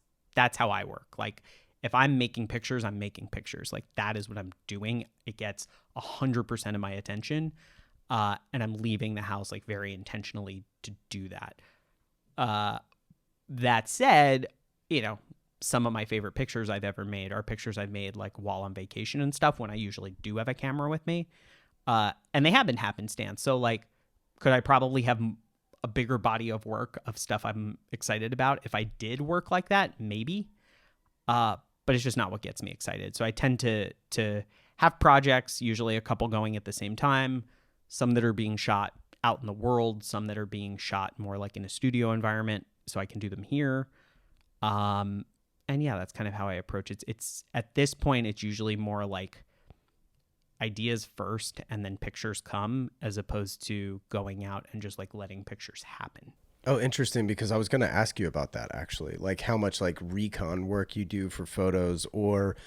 how I work. Like if I'm making pictures, I'm making pictures. Like that is what I'm doing. It gets 100% of my attention. And I'm leaving the house like very intentionally to do that. That said, you know, some of my favorite pictures I've ever made are pictures I've made like while on vacation and stuff when I usually do have a camera with me. And they have been happenstance. So like, could I probably have a bigger body of work of stuff I'm excited about if I did work like that? Maybe. But it's just not what gets me excited. So I tend to have projects, usually a couple going at the same time, some that are being shot out in the world, some that are being shot more like in a studio environment so I can do them here. And yeah, that's kind of how I approach it. It's at this point, it's usually more like ideas first and then pictures come, as opposed to going out and just like letting pictures happen. Oh, interesting, because I was going to ask you about that actually. Like how much like recon work you do for photos, or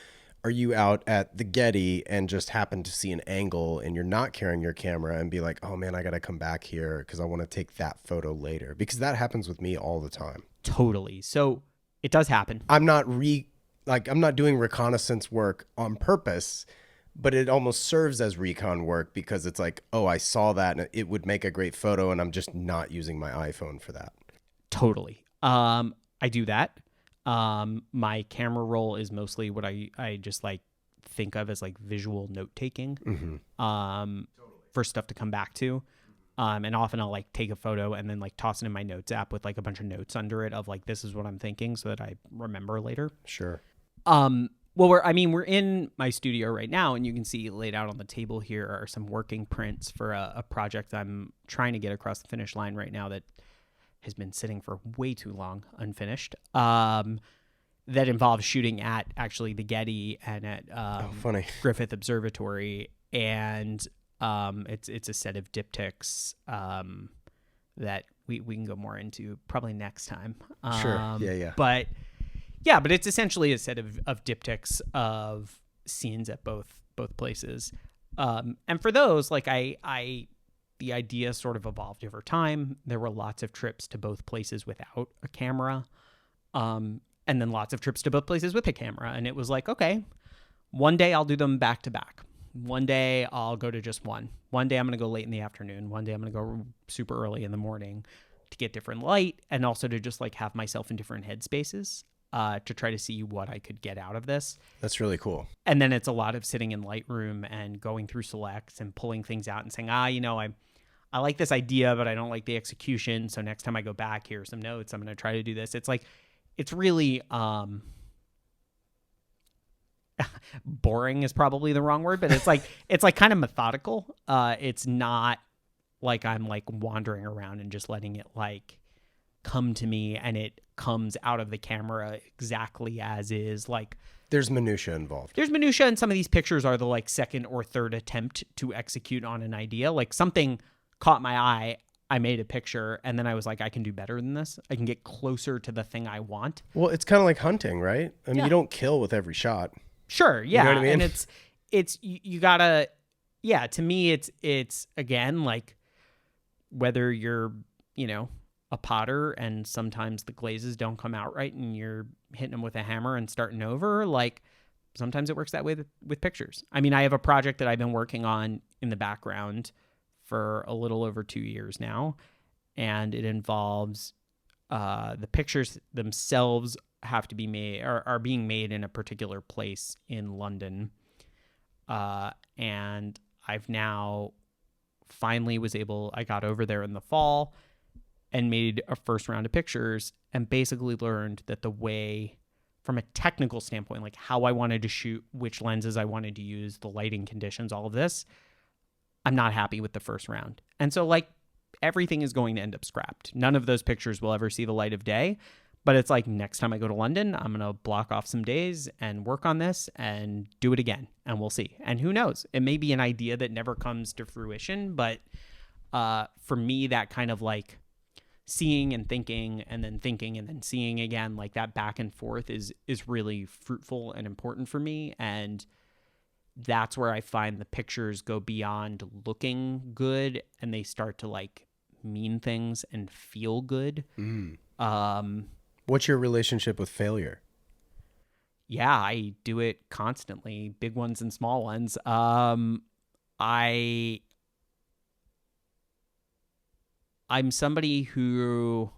are you out at the Getty and just happen to see an angle and you're not carrying your camera and be like, oh man, I got to come back here because I want to take that photo later? Because that happens with me all the time. Totally. So it does happen. I'm not doing reconnaissance work on purpose, but it almost serves as recon work because it's like, oh, I saw that and it would make a great photo and I'm just not using my iPhone for that. Totally. I do that. My camera roll is mostly what I just like think of as like visual note taking, for stuff to come back to. And often I'll like take a photo and then like toss it in my notes app with like a bunch of notes under it of like, this is what I'm thinking so that I remember later. Sure. Well, we're in my studio right now, and you can see laid out on the table here are some working prints for a project I'm trying to get across the finish line right now that has been sitting for way too long unfinished. That involves shooting at actually the Getty and at Griffith Observatory, and it's a set of diptychs that we can go more into probably next time. Sure. Yeah. But it's essentially a set of diptychs of scenes at both places. And for those, like the idea sort of evolved over time. There were lots of trips to both places without a camera. And then lots of trips to both places with a camera. And it was like, okay, one day I'll do them back to back. One day I'll go to just one. One day I'm going to go late in the afternoon. One day I'm going to go super early in the morning to get different light and also to just like have myself in different headspaces to try to see what I could get out of this. That's really cool. And then it's a lot of sitting in Lightroom and going through selects and pulling things out and saying, I like this idea, but I don't like the execution. So next time I go back, here are some notes. I'm going to try to do this. It's like, it's really boring is probably the wrong word, but it's like kind of methodical. It's not like I'm like wandering around and just letting it like come to me and it comes out of the camera exactly as is. Like there's minutia involved. There's minutia, and some of these pictures are the like second or third attempt to execute on an idea. Like something caught my eye, I made a picture, and then I was like, I can do better than this. I can get closer to the thing I want. Well, it's kind of like hunting, right? I mean, you don't kill with every shot. Sure, yeah. You know what I mean? And it's you gotta, yeah, to me, it's again, like whether you're, a potter and sometimes the glazes don't come out right and you're hitting them with a hammer and starting over, like sometimes it works that way with pictures. I mean, I have a project that I've been working on in the background for a little over 2 years now, and it involves the pictures themselves have to be made are being made in a particular place in London, and I've now finally I got over there in the fall and made a first round of pictures and basically learned that the way, from a technical standpoint, like how I wanted to shoot, which lenses I wanted to use, the lighting conditions, all of this, I'm not happy with the first round. And so like everything is going to end up scrapped. None of those pictures will ever see the light of day, but it's like next time I go to London, I'm going to block off some days and work on this and do it again, and we'll see. And who knows, it may be an idea that never comes to fruition, but for me, that kind of like seeing and thinking and then seeing again, like that back and forth is really fruitful and important for me. And that's where I find the pictures go beyond looking good and they start to like mean things and feel good. What's your relationship with failure? Yeah, I do it constantly, big ones and small ones. I'm somebody who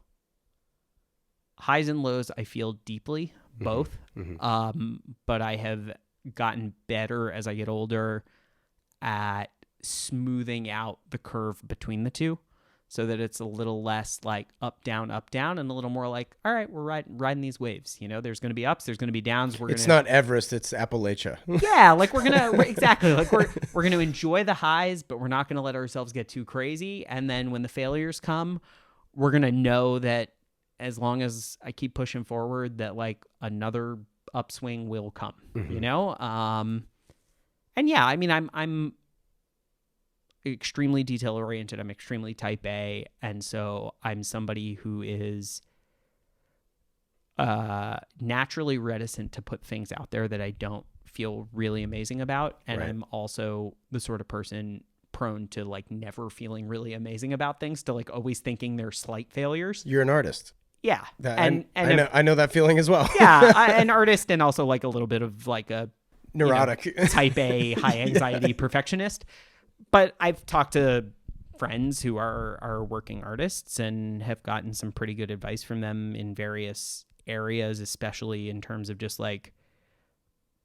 highs and lows I feel deeply, both. But I have gotten better as I get older at smoothing out the curve between the two so that it's a little less like up, down, and a little more like, all right, we're riding these waves. There's going to be ups, there's going to be downs. It's not Everest, it's Appalachia. Yeah, like exactly. Like we're going to enjoy the highs, but we're not going to let ourselves get too crazy. And then when the failures come, we're going to know that as long as I keep pushing forward, that like another upswing will come, And yeah, I mean, I'm extremely detail oriented. I'm extremely type A. And so I'm somebody who is naturally reticent to put things out there that I don't feel really amazing about. And Right. I'm also the sort of person prone to like never feeling really amazing about things, to like always thinking they're slight failures. You're an artist. Yeah. I know that feeling as well. Yeah, an artist, and also like a little bit of like a Neurotic. type A, high anxiety perfectionist. But I've talked to friends who are working artists and have gotten some pretty good advice from them in various areas, especially in terms of just like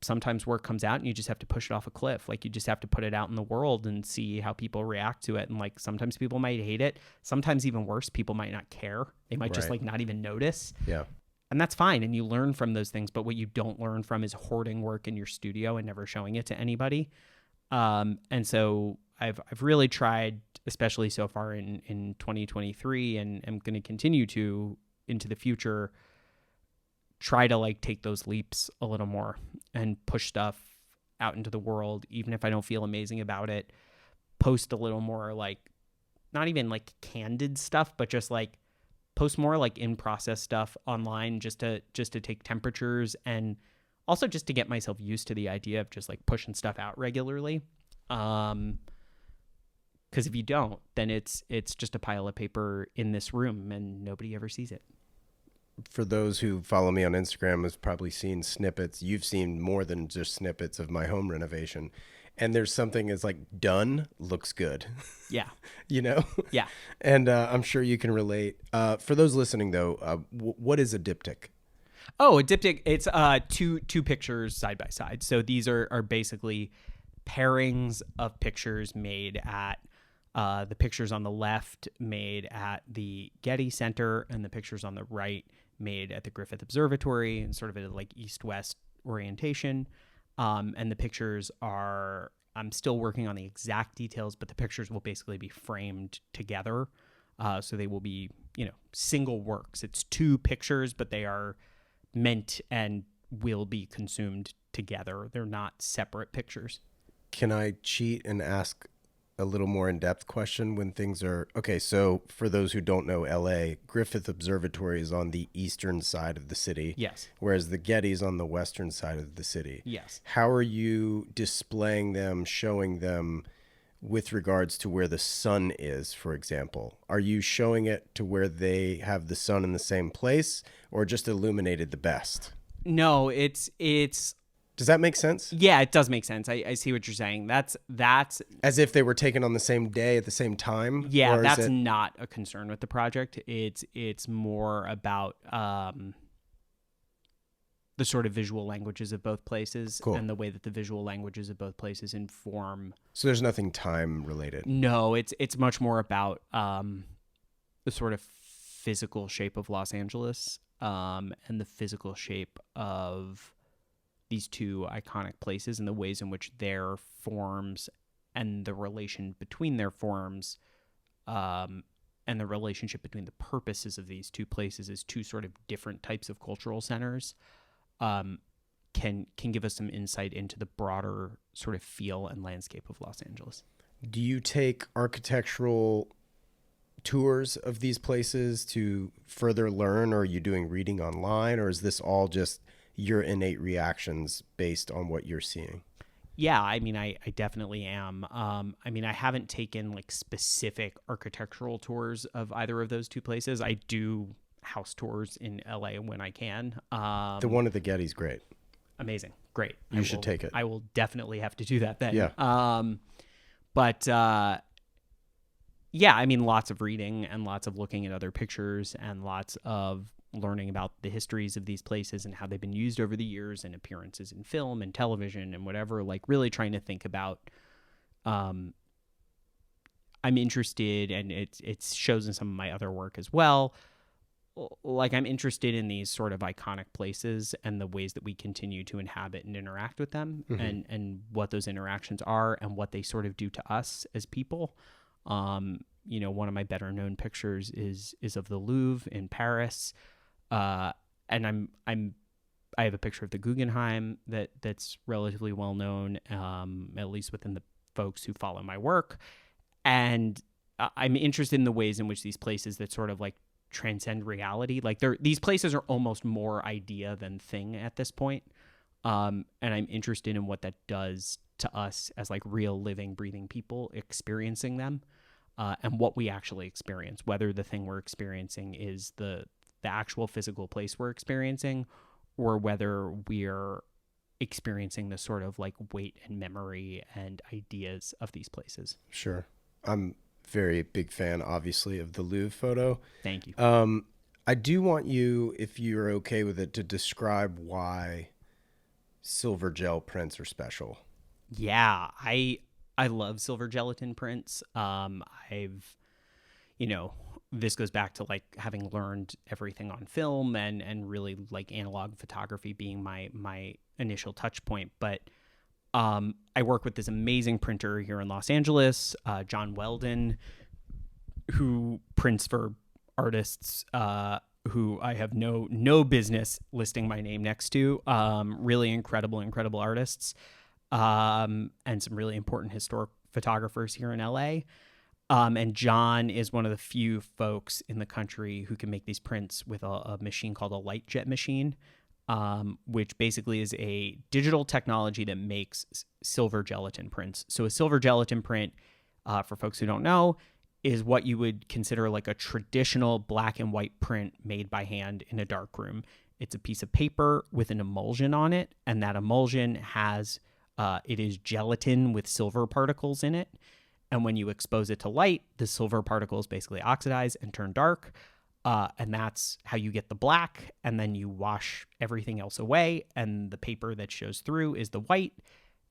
sometimes work comes out and you just have to push it off a cliff. Like you just have to put it out in the world and see how people react to it. And like sometimes people might hate it. Sometimes even worse, people might not care. They might just like not even notice. Yeah. And that's fine. And you learn from those things. But what you don't learn from is hoarding work in your studio and never showing it to anybody. And so I've really tried, especially so far in 2023, and I'm going to continue to into the future, try to like take those leaps a little more and push stuff out into the world, even if I don't feel amazing about it. Post a little more, like not even like candid stuff, but just like post more like in process stuff online, just to take temperatures, and also just to get myself used to the idea of just like pushing stuff out regularly. Because if you don't, then it's just a pile of paper in this room and nobody ever sees it. For those who follow me on Instagram, has probably seen snippets. You've seen more than just snippets of my home renovation. And there's something that's like done, looks good. Yeah. You know? Yeah. And I'm sure you can relate. For those listening, though, what is a diptych? Oh, a diptych, it's two pictures side by side. So these are basically pairings of pictures made at the pictures on the left made at the Getty Center, and the pictures on the right made at the Griffith Observatory, and sort of a like east-west orientation. And the pictures are, I'm still working on the exact details, but the pictures will basically be framed together. So they will be, single works. It's two pictures, but they are meant and will be consumed together. They're not separate pictures. Can I cheat and ask a little more in-depth question when things are okay? So for those who don't know LA, Griffith Observatory is on the eastern side of the city. Yes. Whereas the Getty's on the western side of the city. Yes. How are you displaying them, showing them with regards to where the sun is, for example? Are you showing it to where they have the sun in the same place, or just illuminated the best? No, it's Does that make sense? Yeah, it does make sense. I see what you're saying. That's as if they were taken on the same day at the same time. Yeah, that's not a concern with the project. It's more about the sort of visual languages of both places. Cool. And the way that the visual languages of both places inform. So there's nothing time related. No, it's much more about the sort of physical shape of Los Angeles, and the physical shape of these two iconic places, and the ways in which their forms and the relation between their forms, and the relationship between the purposes of these two places as two sort of different types of cultural centers, can give us some insight into the broader sort of feel and landscape of Los Angeles. Do you take architectural tours of these places to further learn, or are you doing reading online, or is this all just your innate reactions based on what you're seeing? Yeah, I mean, I definitely am. I mean, I haven't taken like specific architectural tours of either of those two places. I do house tours in LA when I can. The one at the Getty's great. Amazing. Great. You should take it. I will definitely have to do that then. Yeah. But yeah, I mean, lots of reading and lots of looking at other pictures and lots of learning about the histories of these places and how they've been used over the years, and appearances in film and television and whatever, like really trying to think about, I'm interested, and it shows in some of my other work as well. Like I'm interested in these sort of iconic places and the ways that we continue to inhabit and interact with them, mm-hmm. and what those interactions are and what they sort of do to us as people. One of my better known pictures is of the Louvre in Paris. And I have a picture of the Guggenheim that's relatively well known, at least within the folks who follow my work. And I'm interested in the ways in which these places that sort of like transcend reality, like these places are almost more idea than thing at this point. And I'm interested in what that does to us as like real living, breathing people experiencing them, and what we actually experience, whether the thing we're experiencing is the actual physical place we're experiencing, or whether we're experiencing the sort of like weight and memory and ideas of these places. Sure. I'm very big fan, obviously, of the Louvre photo. Thank you. I do want you, if you're okay with it, to describe why silver gel prints are special. Yeah, I love silver gelatin prints. This goes back to like having learned everything on film and really like analog photography being my initial touch point. But I work with this amazing printer here in Los Angeles, John Weldon, who prints for artists who I have no business listing my name next to. Really incredible artists, and some really important historic photographers here in LA. And John is one of the few folks in the country who can make these prints with a machine called a light jet machine, which basically is a digital technology that makes silver gelatin prints. So a silver gelatin print, for folks who don't know, is what you would consider like a traditional black and white print made by hand in a darkroom. It's a piece of paper with an emulsion on it, and that emulsion has it is gelatin with silver particles in it. And when you expose it to light, the silver particles basically oxidize and turn dark. And that's how you get the black. And then you wash everything else away. And the paper that shows through is the white.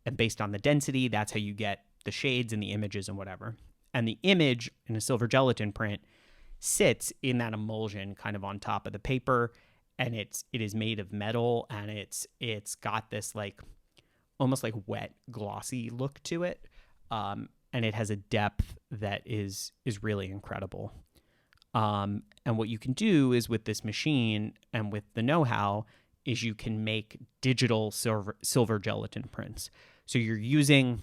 And based on the density, that's how you get the shades and the images and whatever. And the image in a silver gelatin print sits in that emulsion kind of on top of the paper. And it is made of metal. And it's got this like almost like wet, glossy look to it. And it has a depth that is really incredible. And what you can do is with this machine and with the know-how is you can make digital silver gelatin prints. So you're using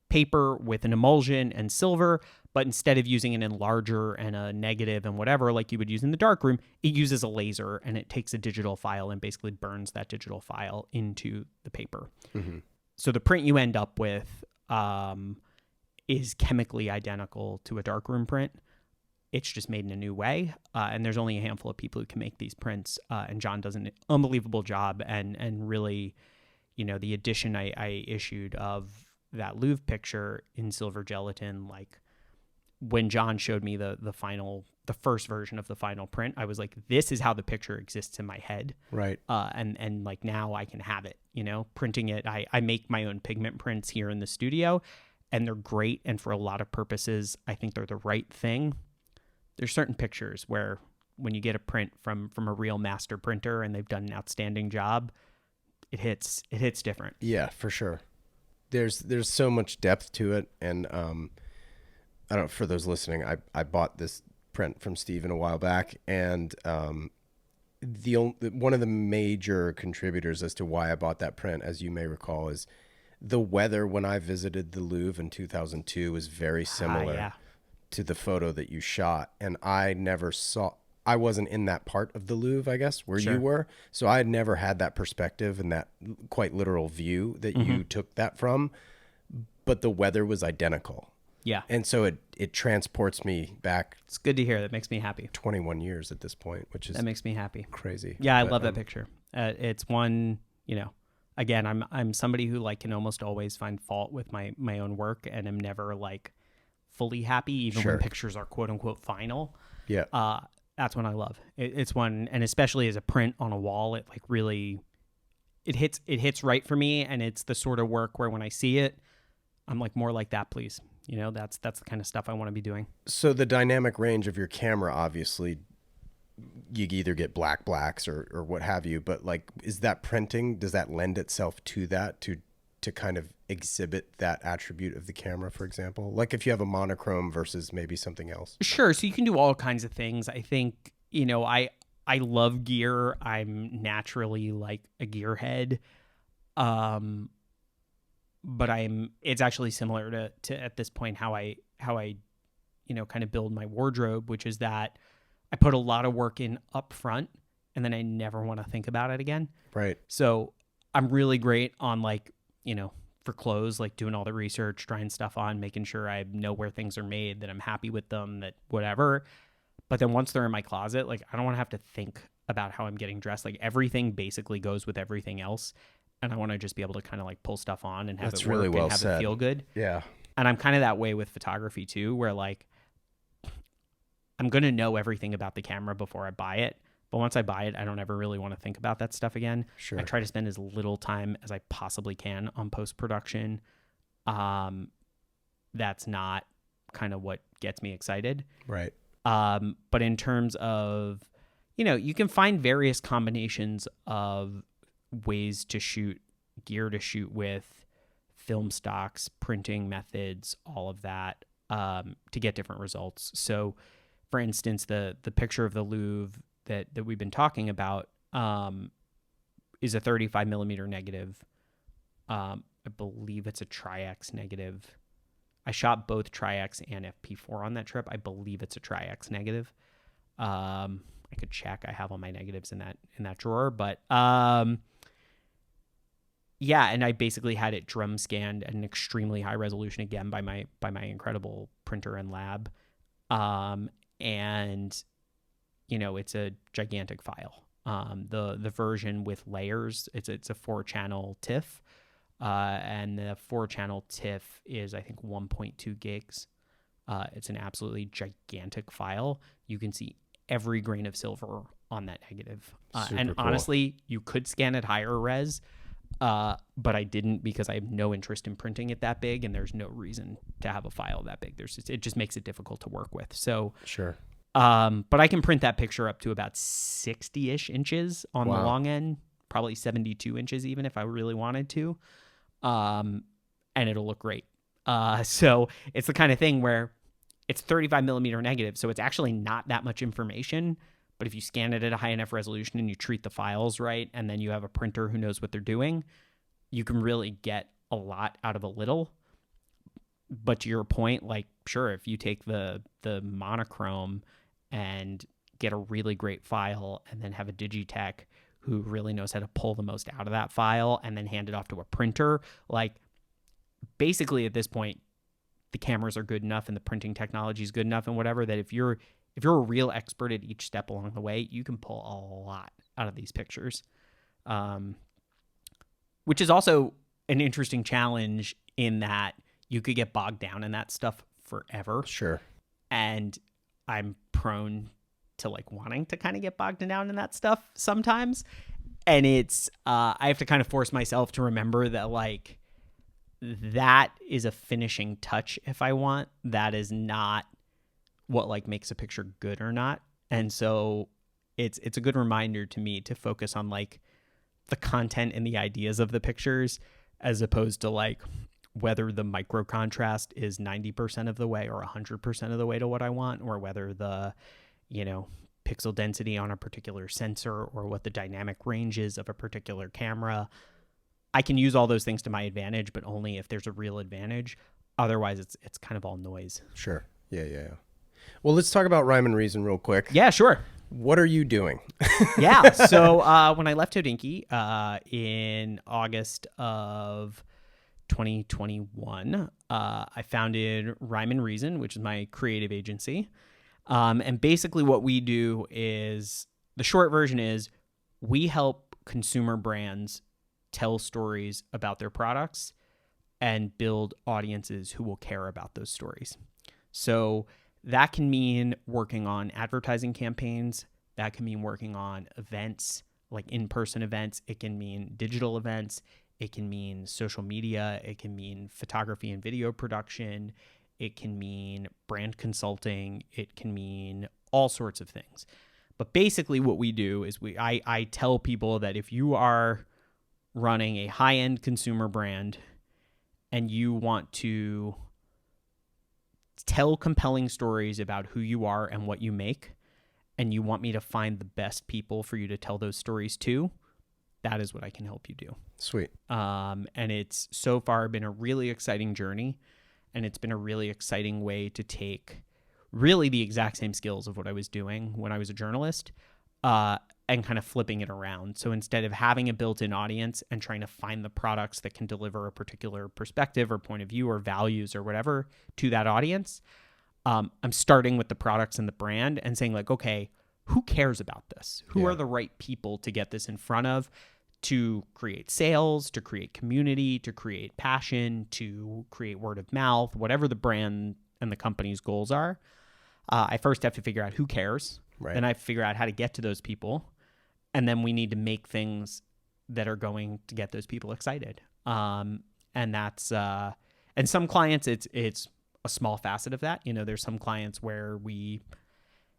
paper with an emulsion and silver, but instead of using an enlarger and a negative and whatever like you would use in the darkroom, it uses a laser and it takes a digital file and basically burns that digital file into the paper. Mm-hmm. So the print you end up with is chemically identical to a darkroom print. It's just made in a new way. And there's only a handful of people who can make these prints. And John does an unbelievable job. And really, the edition I issued of that Louvre picture in silver gelatin, like when John showed me the first version of the final print, I was like, this is how the picture exists in my head. Right. And like now I can have it, printing it. I make my own pigment prints here in the studio. And they're great, and for a lot of purposes, I think they're the right thing. There's certain pictures where when you get a print from a real master printer and they've done an outstanding job, it hits different. Yeah, for sure. There's so much depth to it, and I don't know, for those listening, I bought this print from Steven a while back, and one of the major contributors as to why I bought that print, as you may recall, is the weather when I visited the Louvre in 2002 was very similar to the photo that you shot. And I wasn't in that part of the Louvre, I guess, where you were. So I had never had that perspective and that quite literal view that you took that from. But the weather was identical. Yeah. And so it transports me back. It's good to hear. That makes me happy. 21 years at this point, that makes me happy. Crazy. Yeah, I love that picture. It's one, again, I'm somebody who like can almost always find fault with my own work, and I'm never like fully happy, even when pictures are quote unquote final. Yeah. That's one I love. It's one, and especially as a print on a wall, it like really, it hits right for me, and it's the sort of work where when I see it, I'm like, more like that, please. That's the kind of stuff I want to be doing. So the dynamic range of your camera, obviously, you either get blacks or what have you, but like, is that printing, does that lend itself to that, to kind of exhibit that attribute of the camera, for example? Like if you have a monochrome versus maybe something else? Sure. So you can do all kinds of things. I think, I love gear. I'm naturally like a gearhead. But it's actually similar to at this point how I kind of build my wardrobe, which is that I put a lot of work in up front and then I never want to think about it again. Right. So I'm really great on like, for clothes, like doing all the research, trying stuff on, making sure I know where things are made, that I'm happy with them, that whatever. But then once they're in my closet, like I don't want to have to think about how I'm getting dressed. Like everything basically goes with everything else. And I want to just be able to kind of like pull stuff on and have it work and have it feel good. Yeah. And I'm kind of that way with photography too, where like I'm going to know everything about the camera before I buy it. But once I buy it, I don't ever really want to think about that stuff again. Sure. I try to spend as little time as I possibly can on post-production. That's not kind of what gets me excited. Right. But in terms of, you can find various combinations of ways to shoot, gear to shoot with, film stocks, printing methods, all of that, to get different results. So, for instance, the picture of the Louvre that we've been talking about is a 35 millimeter negative. I believe it's a Tri-X negative. I shot both Tri-X and FP4 on that trip. I believe it's a Tri-X negative. I could check. I have all my negatives in that drawer, but yeah, and I basically had it drum scanned at an extremely high resolution again by my incredible printer and lab. And it's a gigantic file. The version with layers, it's a 4-channel TIFF. And the 4-channel TIFF is, I think, 1.2 gigs. It's an absolutely gigantic file. You can see every grain of silver on that negative. And cool. Honestly, you could scan it higher res, but I didn't because I have no interest in printing it that big, and there's no reason to have a file that big. It just makes it difficult to work with. So sure. But I can print that picture up to about 60-ish inches on the long end, probably 72 inches even if I really wanted to. And it'll look great. So it's the kind of thing where it's 35 millimeter negative, so it's actually not that much information. But if you scan it at a high enough resolution and you treat the files right, and then you have a printer who knows what they're doing, you can really get a lot out of a little. But to your point, like, sure, if you take the monochrome and get a really great file and then have a Digitech who really knows how to pull the most out of that file and then hand it off to a printer, like, basically at this point, the cameras are good enough and the printing technology is good enough and whatever, that if you're a real expert at each step along the way, you can pull a lot out of these pictures, which is also an interesting challenge in that you could get bogged down in that stuff forever. Sure. And I'm prone to like wanting to kind of get bogged down in that stuff sometimes. And it's, I have to kind of force myself to remember that like, that is a finishing touch if I want. That is not what like makes a picture good or not. And so it's a good reminder to me to focus on like the content and the ideas of the pictures, as opposed to like whether the micro contrast is 90% of the way or 100% of the way to what I want, or whether the, pixel density on a particular sensor or what the dynamic range is of a particular camera. I can use all those things to my advantage, but only if there's a real advantage. Otherwise, it's kind of all noise. Sure. Yeah. Well, let's talk about Rime and Reason real quick. Yeah, sure. What are you doing? Yeah. So when I left Hodinkee in August of 2021, I founded Rime and Reason, which is my creative agency. And basically what we do is, the short version is, we help consumer brands tell stories about their products and build audiences who will care about those stories. So that can mean working on advertising campaigns. That can mean working on events, like in-person events. It can mean digital events. It can mean social media. It can mean photography and video production. It can mean brand consulting. It can mean all sorts of things. But basically what we do is I tell people that if you are running a high-end consumer brand and you want to tell compelling stories about who you are and what you make, and you want me to find the best people for you to tell those stories to, that is what I can help you do. Sweet. And it's so far been a really exciting journey, and it's been a really exciting way to take really the exact same skills of what I was doing when I was a journalist, and kind of flipping it around. So instead of having a built-in audience and trying to find the products that can deliver a particular perspective or point of view or values or whatever to that audience, I'm starting with the products and the brand and saying like, okay, who cares about this? Who are the right people to get this in front of, to create sales, to create community, to create passion, to create word of mouth, whatever the brand and the company's goals are. I first have to figure out who cares. Right. Then I figure out how to get to those people. And then we need to make things that are going to get those people excited. And that's, and some clients, it's a small facet of that. You know, there's some clients where we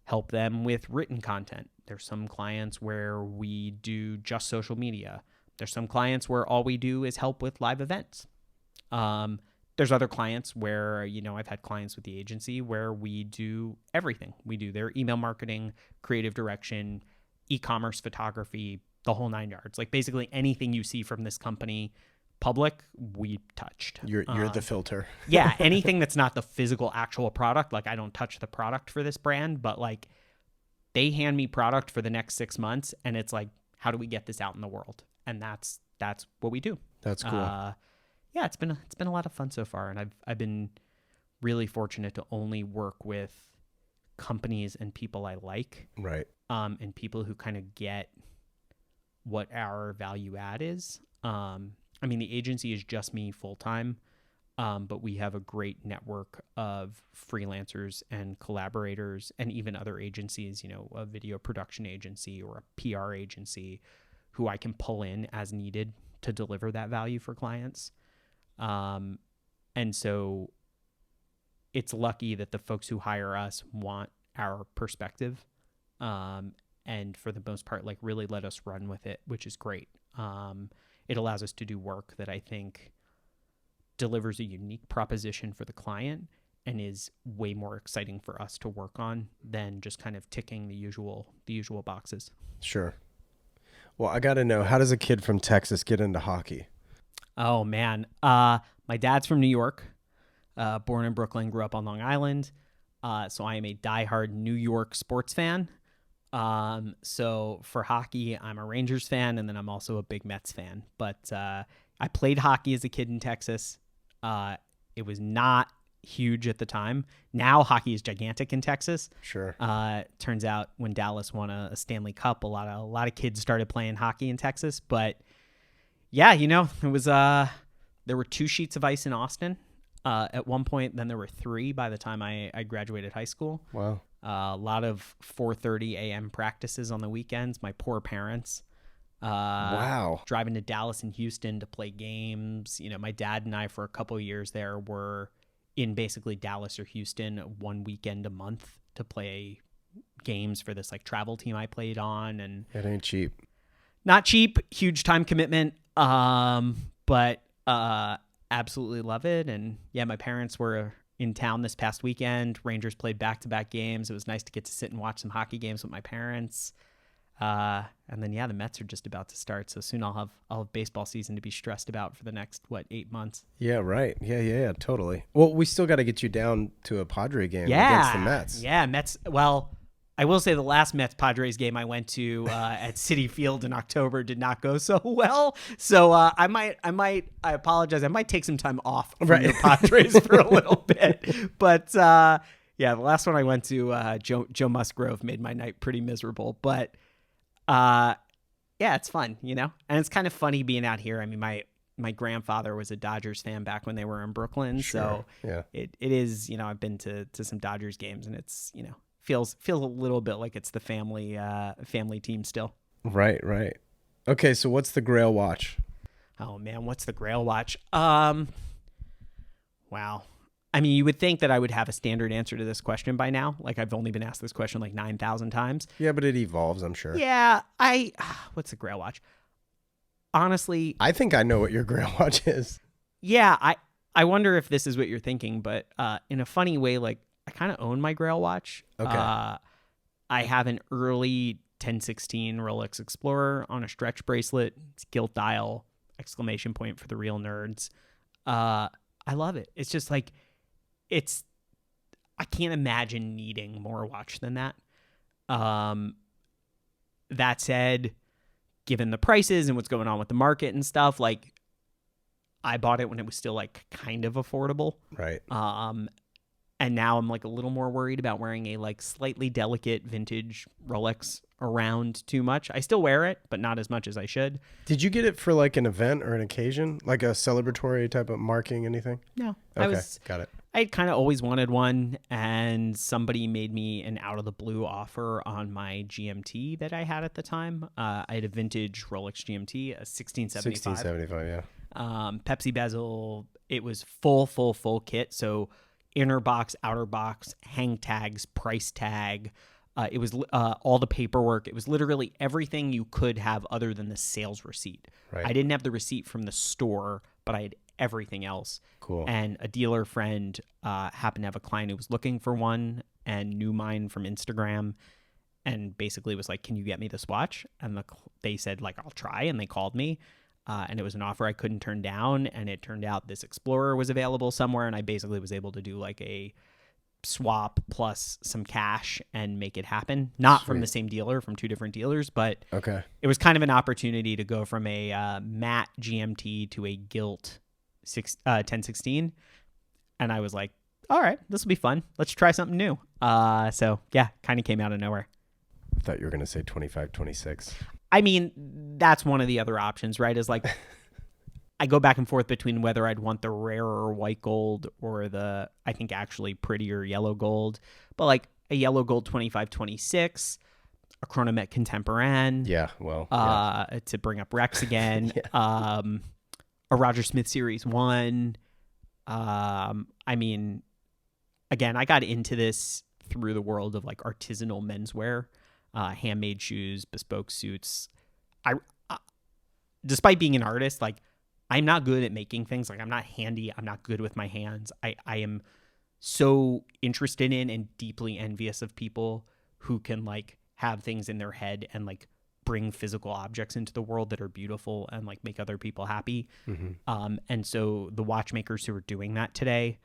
help them with written content. There's some clients where we do just social media. There's some clients where all we do is help with live events. There's other clients where, you know, I've had clients with the agency where we do everything. We do their email marketing, creative direction, e-commerce, photography, the whole 9 yards. Like basically anything you see from this company public, we touched. You're the filter. Yeah, anything that's not the physical actual product. Like I don't touch the product for this brand, but like they hand me product for the next 6 months, and it's like, how do we get this out in the world? And that's what we do. That's cool. Yeah, it's been a lot of fun so far, and I've been really fortunate to only work with companies and people I like. Right. And people who kind of get what our value add is. I mean, the agency is just me full time, but we have a great network of freelancers and collaborators and even other agencies, you know, a video production agency or a PR agency who I can pull in as needed to deliver that value for clients. And so it's lucky that the folks who hire us want our perspective. And for the most part, like really let us run with it, which is great. It allows us to do work that I think delivers a unique proposition for the client and is way more exciting for us to work on than just kind of ticking the usual boxes. Sure. Well, I got to know, how does a kid from Texas get into hockey? Oh man. My dad's from New York, born in Brooklyn, grew up on Long Island. So I am a diehard New York sports fan. So for hockey, I'm a Rangers fan, and then I'm also a big Mets fan. But I played hockey as a kid in Texas. It was not huge at the time. Now hockey is gigantic in Texas. Sure. Turns out when Dallas won a Stanley Cup, a lot of kids started playing hockey in Texas. But yeah, you know, it was there were 2 sheets of ice in Austin at one point. Then there were 3 by the time I graduated high school. Wow. A lot of 4:30 a.m. practices on the weekends. My poor parents. Wow. Driving to Dallas and Houston to play games. You know, my dad and I for a couple of years there were in basically Dallas or Houston 1 weekend a month to play games for this like travel team I played on. And it ain't cheap. Not cheap, huge time commitment. But absolutely love it. And yeah, my parents were in town this past weekend. Rangers played back-to-back games. It was nice to get to sit and watch some hockey games with my parents. And then, yeah, the Mets are just about to start. So soon I'll have baseball season to be stressed about for the next, 8 months. Yeah, right. Yeah, totally. Well, we still got to get you down to a Padre game against the Mets. Yeah, Mets. Well, I will say the last Mets-Padres game I went to at Citi Field in October did not go so well. So I apologize. I might take some time off from the Padres for a little bit. But, yeah, the last one I went to, Joe Musgrove made my night pretty miserable. But, yeah, it's fun, you know? And it's kind of funny being out here. I mean, my grandfather was a Dodgers fan back when they were in Brooklyn. Sure. So yeah. It is, you know, I've been to some Dodgers games, and it's, you know, feels a little bit like it's the family team still. Right. Okay, so what's the Grail watch? Oh man, what's the Grail watch? Wow. I mean, you would think that I would have a standard answer to this question by now. Like I've only been asked this question like 9,000 times. Yeah, but it evolves, I'm sure. Yeah, what's the Grail watch? Honestly, I think I know what your Grail watch is. Yeah, I wonder if this is what you're thinking, but in a funny way, like I kind of own my Grail watch. Okay. I have an early 1016 Rolex Explorer on a stretch bracelet. It's gilt dial, exclamation point for the real nerds. I love it. It's just like, I can't imagine needing more watch than that. that said, given the prices and what's going on with the market and stuff, like I bought it when it was still like kind of affordable. Right. And now I'm like a little more worried about wearing a like slightly delicate vintage Rolex around too much. I still wear it, but not as much as I should. Did you get it for like an event or an occasion, like a celebratory type of marking, anything? No. Okay, got it. I kind of always wanted one, and somebody made me an out of the blue offer on my GMT that I had at the time. I had a vintage Rolex GMT, a 1675. 1675, yeah. Pepsi bezel. It was full kit. So inner box, outer box, hang tags, price tag. It was all the paperwork. It was literally everything you could have other than the sales receipt. Right. I didn't have the receipt from the store, but I had everything else. Cool. And a dealer friend happened to have a client who was looking for one and knew mine from Instagram, and basically was like, "Can you get me this watch?" And they said, like, "I'll try." And they called me, and it was an offer I couldn't turn down. And it turned out this Explorer was available somewhere, and I basically was able to do like a swap plus some cash and make it happen. Not from the same dealer, from two different dealers, but okay, it was kind of an opportunity to go from a matte GMT to a gilt 1016, and I was like, all right, this will be fun, let's try something new. So yeah, kind of came out of nowhere. I thought you were gonna say 2526. I mean, that's one of the other options, right? Is like I go back and forth between whether I'd want the rarer white gold or the, I think, actually prettier yellow gold. But like a yellow gold 2526, a Chronomet Contemporain. Yeah, well. To bring up Rex again. Yeah. A Roger Smith Series 1. I mean, again, I got into this through the world of like artisanal menswear, handmade shoes, bespoke suits. I despite being an artist, like, I'm not good at making things. Like, I'm not handy. I'm not good with my hands. I am so interested in and deeply envious of people who can like have things in their head and like bring physical objects into the world that are beautiful and like make other people happy. Mm-hmm. And so the watchmakers who are doing that today,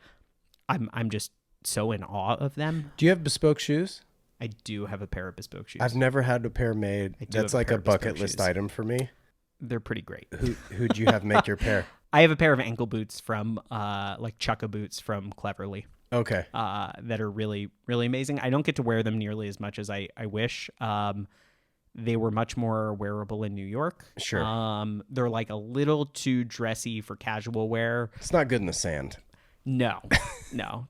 I'm just so in awe of them. Do you have bespoke shoes? I do have a pair of bespoke shoes. I've never had a pair made. That's like a bucket list item for me. They're pretty great. Who'd you have make your pair? I have a pair of ankle boots from like Chukka boots from Cleverly. Okay. That are really, really amazing. I don't get to wear them nearly as much as I wish. They were much more wearable in New York. Sure. They're like a little too dressy for casual wear. It's not good in the sand. No.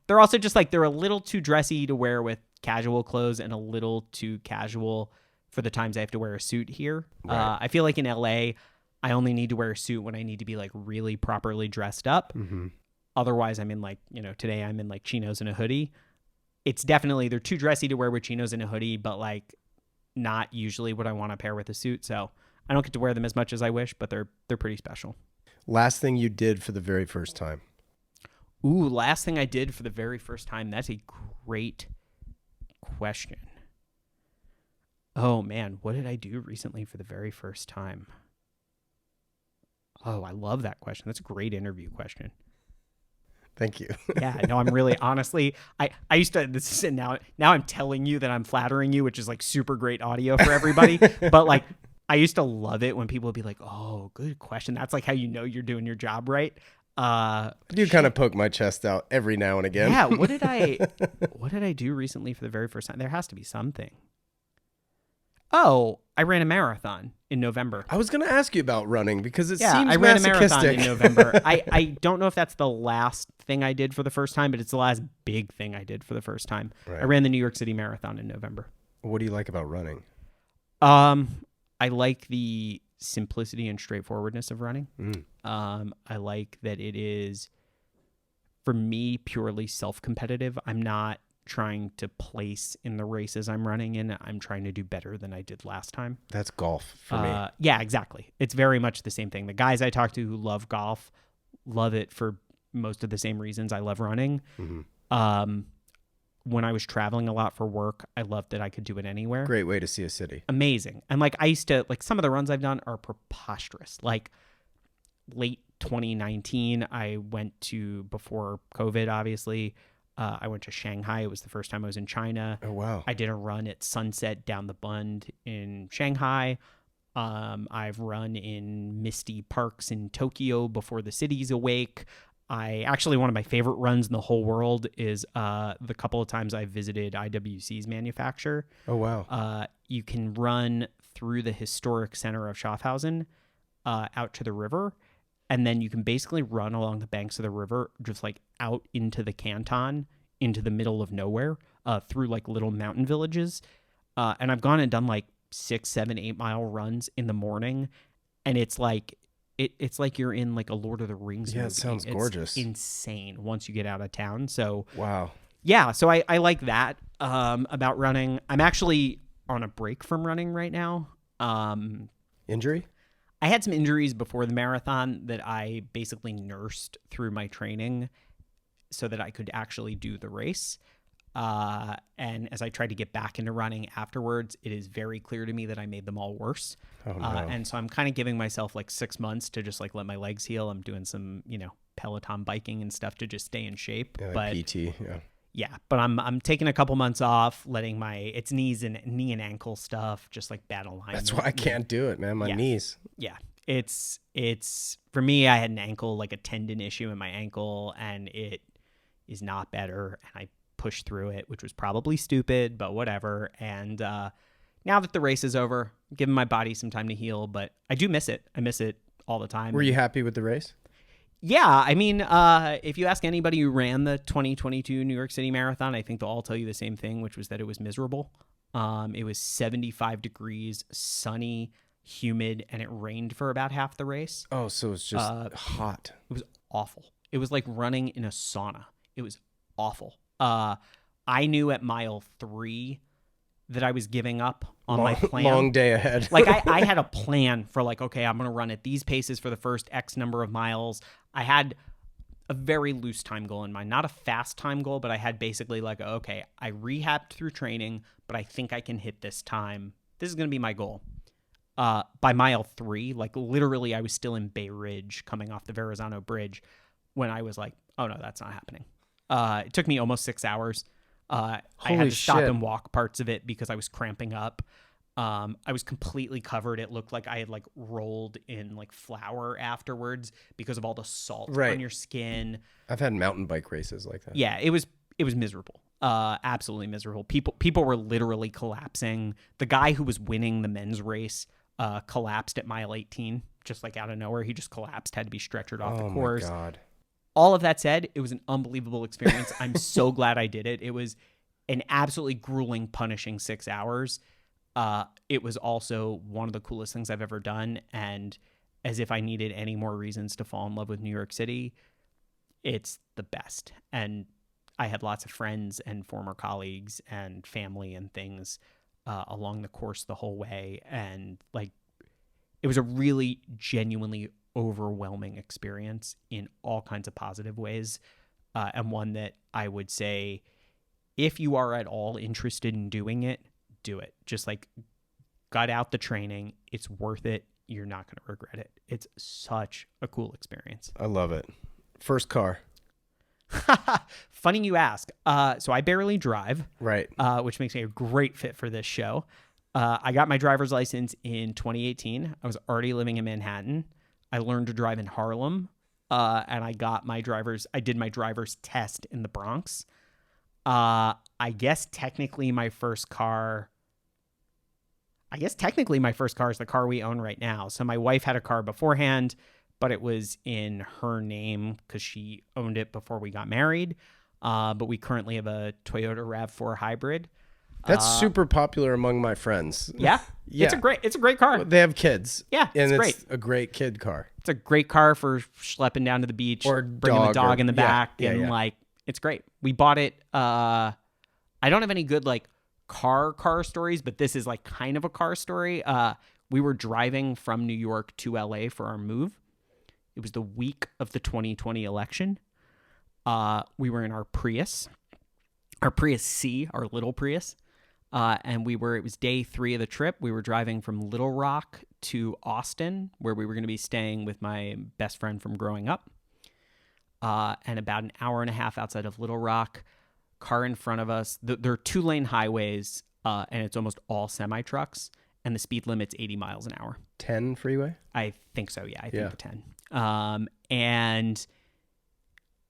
They're also just like, they're a little too dressy to wear with casual clothes and a little too casual for the times I have to wear a suit here. Right. I feel like in LA, I only need to wear a suit when I need to be like really properly dressed up. Mm-hmm. Otherwise, I'm in like, today I'm in like chinos and a hoodie. It's definitely, they're too dressy to wear with chinos and a hoodie, but like not usually what I want to pair with a suit. So I don't get to wear them as much as I wish, but they're pretty special. Last thing you did for the very first time? Ooh, last thing I did for the very first time. That's a great question. Oh man, what did I do recently for the very first time? Oh, I love that question. That's a great interview question. Thank you. Yeah, no, I'm really, honestly, I used to, this is, now I'm telling you that I'm flattering you, which is like super great audio for everybody. But like, I used to love it when people would be like, oh, good question. That's like how you know you're doing your job right. I do kind of poke my chest out every now and again. Yeah, what did I do recently for the very first time? There has to be something. Oh, I ran a marathon in November. I was going to ask you about running because it seems I ran a marathon in November. I don't know if that's the last thing I did for the first time, but it's the last big thing I did for the first time. Right. I ran the New York City Marathon in November. What do you like about running? I like the simplicity and straightforwardness of running. I like that it is, for me, purely self-competitive. I'm not trying to place in the races I'm running in. I'm trying to do better than I did last time. That's golf for me. Yeah, exactly. It's very much the same thing. The guys I talk to who love golf love it for most of the same reasons I love running. Mm-hmm. When I was traveling a lot for work, I loved that I could do it anywhere. Great way to see a city. Amazing. And like, I used to, like, some of the runs I've done are preposterous. Like late 2019, I went to, before COVID, obviously, I went to Shanghai. It was the first time I was in China. Oh, wow. I did a run at sunset down the Bund in Shanghai. I've run in misty parks in Tokyo before the city's awake. One of my favorite runs in the whole world is the couple of times I visited IWC's manufacturer. Oh, wow. You can run through the historic center of Schaffhausen out to the river, and then you can basically run along the banks of the river, just like out into the canton, into the middle of nowhere, through like little mountain villages. And I've gone and done like 6, 7, 8 mile runs in the morning, and it's like it's like you're in like a Lord of the Rings movie. It sounds gorgeous. It's insane once you get out of town. So wow. Yeah, so I like that about running. I'm actually on a break from running right now. Injury? I had some injuries before the marathon that I basically nursed through my training so that I could actually do the race. And as I tried to get back into running afterwards, it is very clear to me that I made them all worse. Oh, no. And so I'm kind of giving myself like 6 months to just like let my legs heal. I'm doing some, Peloton biking and stuff to just stay in shape. Yeah, but PT, yeah. Yeah, but I'm taking a couple months off, letting it's knee and ankle stuff, just like bad alignment. That's why I can't do it, man. My knees. Yeah, it's for me. I had an ankle, like a tendon issue in my ankle, and it is not better. And I pushed through it, which was probably stupid, but whatever. And now that the race is over, I'm giving my body some time to heal, but I do miss it. I miss it all the time. Were you happy with the race? Yeah, I mean, if you ask anybody who ran the 2022 New York City Marathon, I think they'll all tell you the same thing, which was that it was miserable. It was 75 degrees, sunny, humid, and it rained for about half the race. Oh, so it's just hot. It was awful. It was like running in a sauna. It was awful. I knew at mile 3 that I was giving up on my plan. Long day ahead. Like I had a plan for like, okay, I'm going to run at these paces for the first X number of miles. I had a very loose time goal in mind, not a fast time goal, but I had basically like, okay, I rehabbed through training, but I think I can hit this time. This is going to be my goal. By mile 3, like literally I was still in Bay Ridge coming off the Verrazano Bridge when I was like, oh no, that's not happening. It took me almost 6 hours. I had to stop and walk parts of it because I was cramping up. I was completely covered. It looked like I had like rolled in like flour afterwards because of all the salt on your skin. I've had mountain bike races like that. Yeah, it was miserable. Absolutely miserable. People were literally collapsing. The guy who was winning the men's race collapsed at mile 18, just like out of nowhere. He just collapsed, had to be stretchered off the course. Oh my God. All of that said, it was an unbelievable experience. I'm so glad I did it. It was an absolutely grueling, punishing 6 hours. It was also one of the coolest things I've ever done. And as if I needed any more reasons to fall in love with New York City, it's the best. And I had lots of friends and former colleagues and family and things along the course the whole way. And like, it was a really genuinely overwhelming experience in all kinds of positive ways, and one that I would say, if you are at all interested in doing it, do it. Just like gut out the training. It's worth it. You're not going to regret it. It's such a cool experience. I love it. First car. Funny you ask. So I barely drive, right? Which makes me a great fit for this show. I got my driver's license in 2018. I was already living in Manhattan. I learned to drive in Harlem, and I did my driver's test in the Bronx. I guess technically my first car is the car we own right now. So my wife had a car beforehand, but it was in her name because she owned it before we got married. But we currently have a Toyota RAV4 hybrid. That's super popular among my friends. Yeah? Yeah. It's a great car. They have kids. Yeah, and it's great. A great kid car. It's a great car for schlepping down to the beach or bringing the dog in the back. Yeah. Like, it's great. We bought it. I don't have any good like car stories, but this is like kind of a car story. We were driving from New York to LA for our move. It was the week of the 2020 election. We were in our Prius C, our little Prius. And it was day 3 of the trip. We were driving from Little Rock to Austin, where we were going to be staying with my best friend from growing up. And about an hour and a half outside of Little Rock, car in front of us. There are 2-lane highways, and it's almost all semi-trucks, and the speed limit's 80 miles an hour. 10 freeway? I think so, yeah. I think 10. And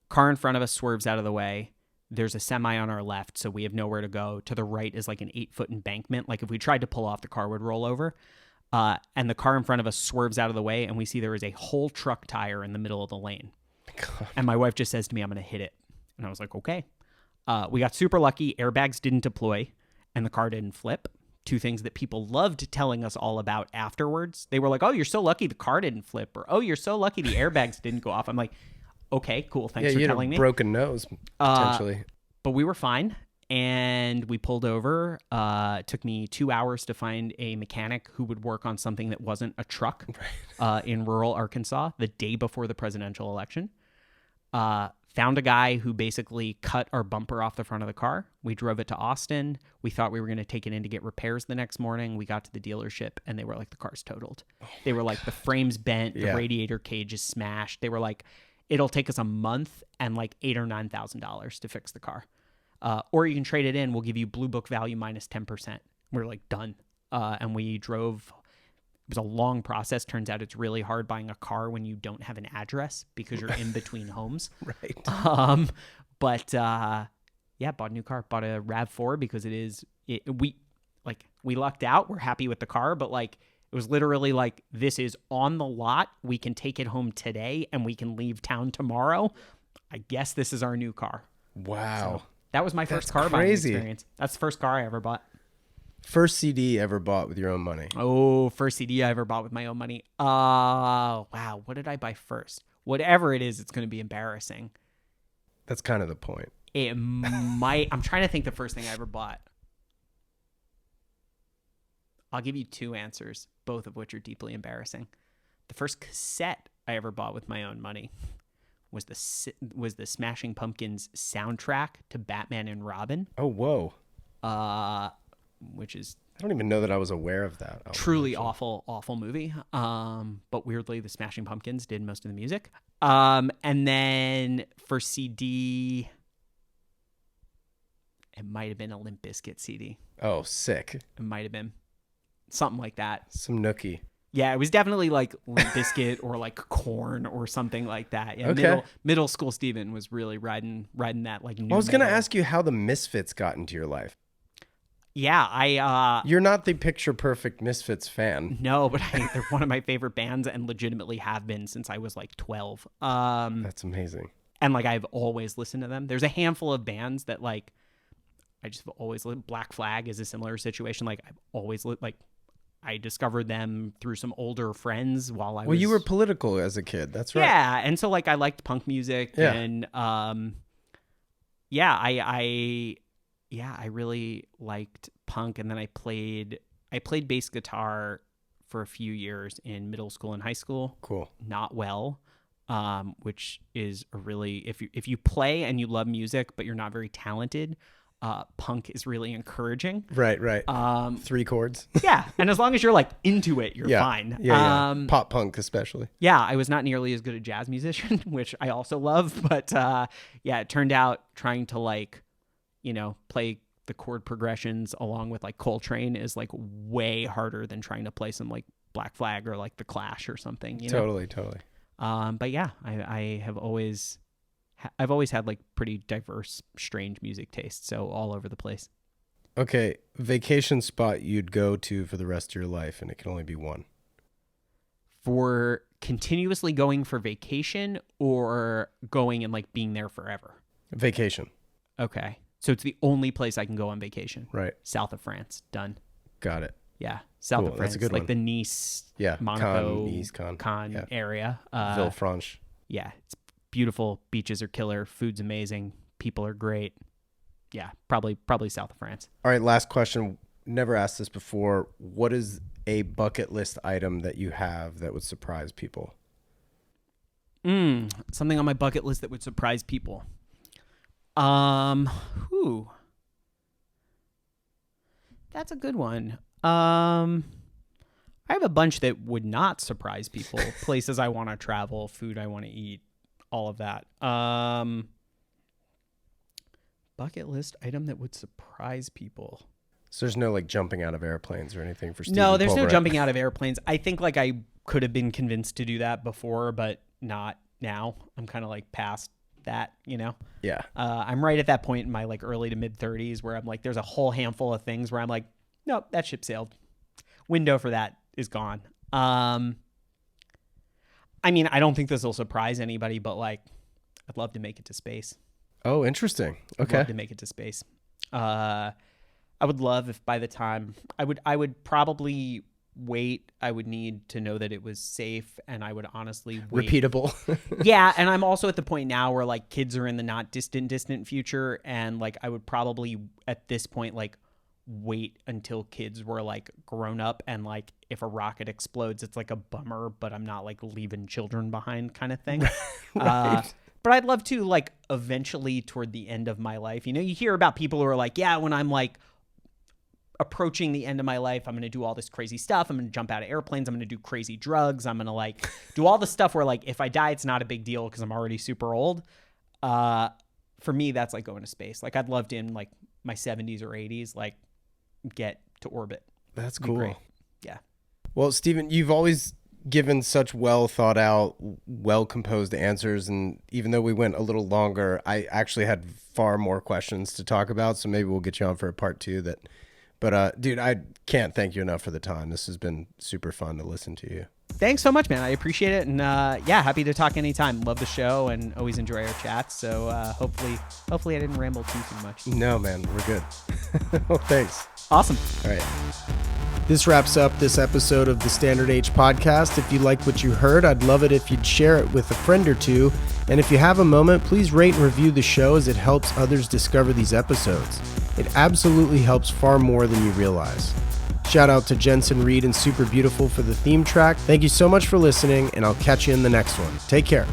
car in front of us swerves out of the way. There's a semi on our left, so we have nowhere to go. To the right is like an 8-foot embankment. Like if we tried to pull off, the car would roll over. And the car in front of us swerves out of the way, and we see there is a whole truck tire in the middle of the lane. God. And my wife just says to me, I'm going to hit it. And I was like, okay. We got super lucky. Airbags didn't deploy, and the car didn't flip. 2 things that people loved telling us all about afterwards. They were like, oh, you're so lucky the car didn't flip, or oh, you're so lucky the airbags didn't go off. I'm like, okay, cool. Thanks for telling me. Broken nose, potentially. But we were fine. And we pulled over. It took me 2 hours to find a mechanic who would work on something that wasn't a truck in rural Arkansas the day before the presidential election. Found a guy who basically cut our bumper off the front of the car. We drove it to Austin. We thought we were going to take it in to get repairs the next morning. We got to the dealership, and they were like, the car's totaled. They were like, the frame's bent. The radiator cage is smashed. They were like, it'll take us a month and like $8,000 or $9,000 to fix the car. Or you can trade it in. We'll give you Blue Book value minus 10%. We're like, done. And we drove. It was a long process. Turns out it's really hard buying a car when you don't have an address because you're in between homes. Right. But bought a new car. Bought a RAV4 because we lucked out. We're happy with the car, but like it was literally like, this is on the lot. We can take it home today and we can leave town tomorrow. I guess this is our new car. Wow. So that was my first car buying experience. That's the first car I ever bought. First CD ever bought with your own money. Oh, first CD I ever bought with my own money. Wow. What did I buy first? Whatever it is, it's going to be embarrassing. That's kind of the point. It might. I'm trying to think the first thing I ever bought. I'll give you 2 answers, both of which are deeply embarrassing. The first cassette I ever bought with my own money was the Smashing Pumpkins soundtrack to Batman and Robin. Oh, whoa. Which is... I don't even know that I was aware of that. Truly awful movie. But weirdly, the Smashing Pumpkins did most of the music. And then for CD, it might have been a Limp Bizkit CD. Oh, sick. It might have been something like that. Some nookie. Yeah, it was definitely like Limp Bizkit or like Korn or something like that. Yeah, okay. Middle school Steven was really riding that like new I was going to metal. ask you how the Misfits got into your life. Yeah, You're not the picture perfect Misfits fan. No, but they're one of my favorite bands and legitimately have been since I was like 12. That's amazing. And like I've always listened to them. There's a handful of bands that like I just have always Black Flag is a similar situation. Like I've always I discovered them through some older friends while I was... Well, you were political as a kid. That's right. Yeah, and so like I liked punk music and I really liked punk, and then I played bass guitar for a few years in middle school and high school. Cool. Not well, which is a really if you play and you love music but you're not very talented, punk is really encouraging. Right. 3 chords. Yeah, and as long as you're like into it, you're fine. Yeah. Pop punk especially. Yeah, I was not nearly as good a jazz musician, which I also love, but it turned out trying to like, play the chord progressions along with like Coltrane is like way harder than trying to play some like Black Flag or like The Clash or something. Totally. But yeah, I've always had like pretty diverse, strange music tastes, so all over the place. Okay, vacation spot you'd go to for the rest of your life, and it can only be one. For continuously going for vacation or going and like being there forever? Vacation. Okay. So it's the only place I can go on vacation. Right. South of France. Done. Got it. Yeah. South of France. That's a good like one. the Nice, Monaco, Cannes area. Villefranche. Yeah. It's beautiful. Beaches are killer. Food's amazing. People are great. Yeah. Probably South of France. All right. Last question. Never asked this before. What is a bucket list item that you have that would surprise people? Something on my bucket list that would surprise people. That's a good one. I have a bunch that would not surprise people. Places I want to travel, food I want to eat, all of that. bucket list item that would surprise people. So there's no like jumping out of airplanes or anything for Stephen No, there's no Pulvirent? jumping out of airplanes. I think like I could have been convinced to do that before, but not now. I'm kind of like past that, you know? Yeah. I'm right at that point in my like early to mid 30s where I'm like, there's a whole handful of things where I'm like, nope, that ship sailed. Window for that is gone. I mean, I don't think this will surprise anybody, but like, I'd love to make it to space. Oh, interesting. Okay. I'd love to make it to space. I would love if by the time I would probably wait. I would need to know that it was safe, and I would honestly wait. Repeatable. Yeah, and I'm also at the point now where like kids are in the not distant future, and like I would probably at this point like wait until kids were like grown up, and like if a rocket explodes, it's like a bummer, but I'm not like leaving children behind kind of thing. Right. But I'd love to like eventually toward the end of my life, you know, you hear about people who are like, yeah, when I'm like approaching the end of my life, I'm going to do all this crazy stuff. I'm going to jump out of airplanes. I'm going to do crazy drugs. I'm going to like do all the stuff where like, if I die, it's not a big deal because I'm already super old. For me, that's like going to space. Like I'd love to in like my 70s or 80s, like get to orbit. That's cool. Yeah. Well, Stephen, you've always given such well thought out, well composed answers. And even though we went a little longer, I actually had far more questions to talk about. So maybe we'll get you on for a part 2 that. But dude, I can't thank you enough for the time. This has been super fun to listen to you. Thanks so much, man. I appreciate it. And yeah, happy to talk anytime. Love the show and always enjoy our chats. So hopefully I didn't ramble too much. No, man, we're good. Well, thanks. Awesome. All right. This wraps up this episode of the Standard H podcast. If you like what you heard, I'd love it if you'd share it with a friend or two. And if you have a moment, please rate and review the show as it helps others discover these episodes. It absolutely helps far more than you realize. Shout out to Jensen Reed and Super Beautiful for the theme track. Thank you so much for listening, and I'll catch you in the next one. Take care.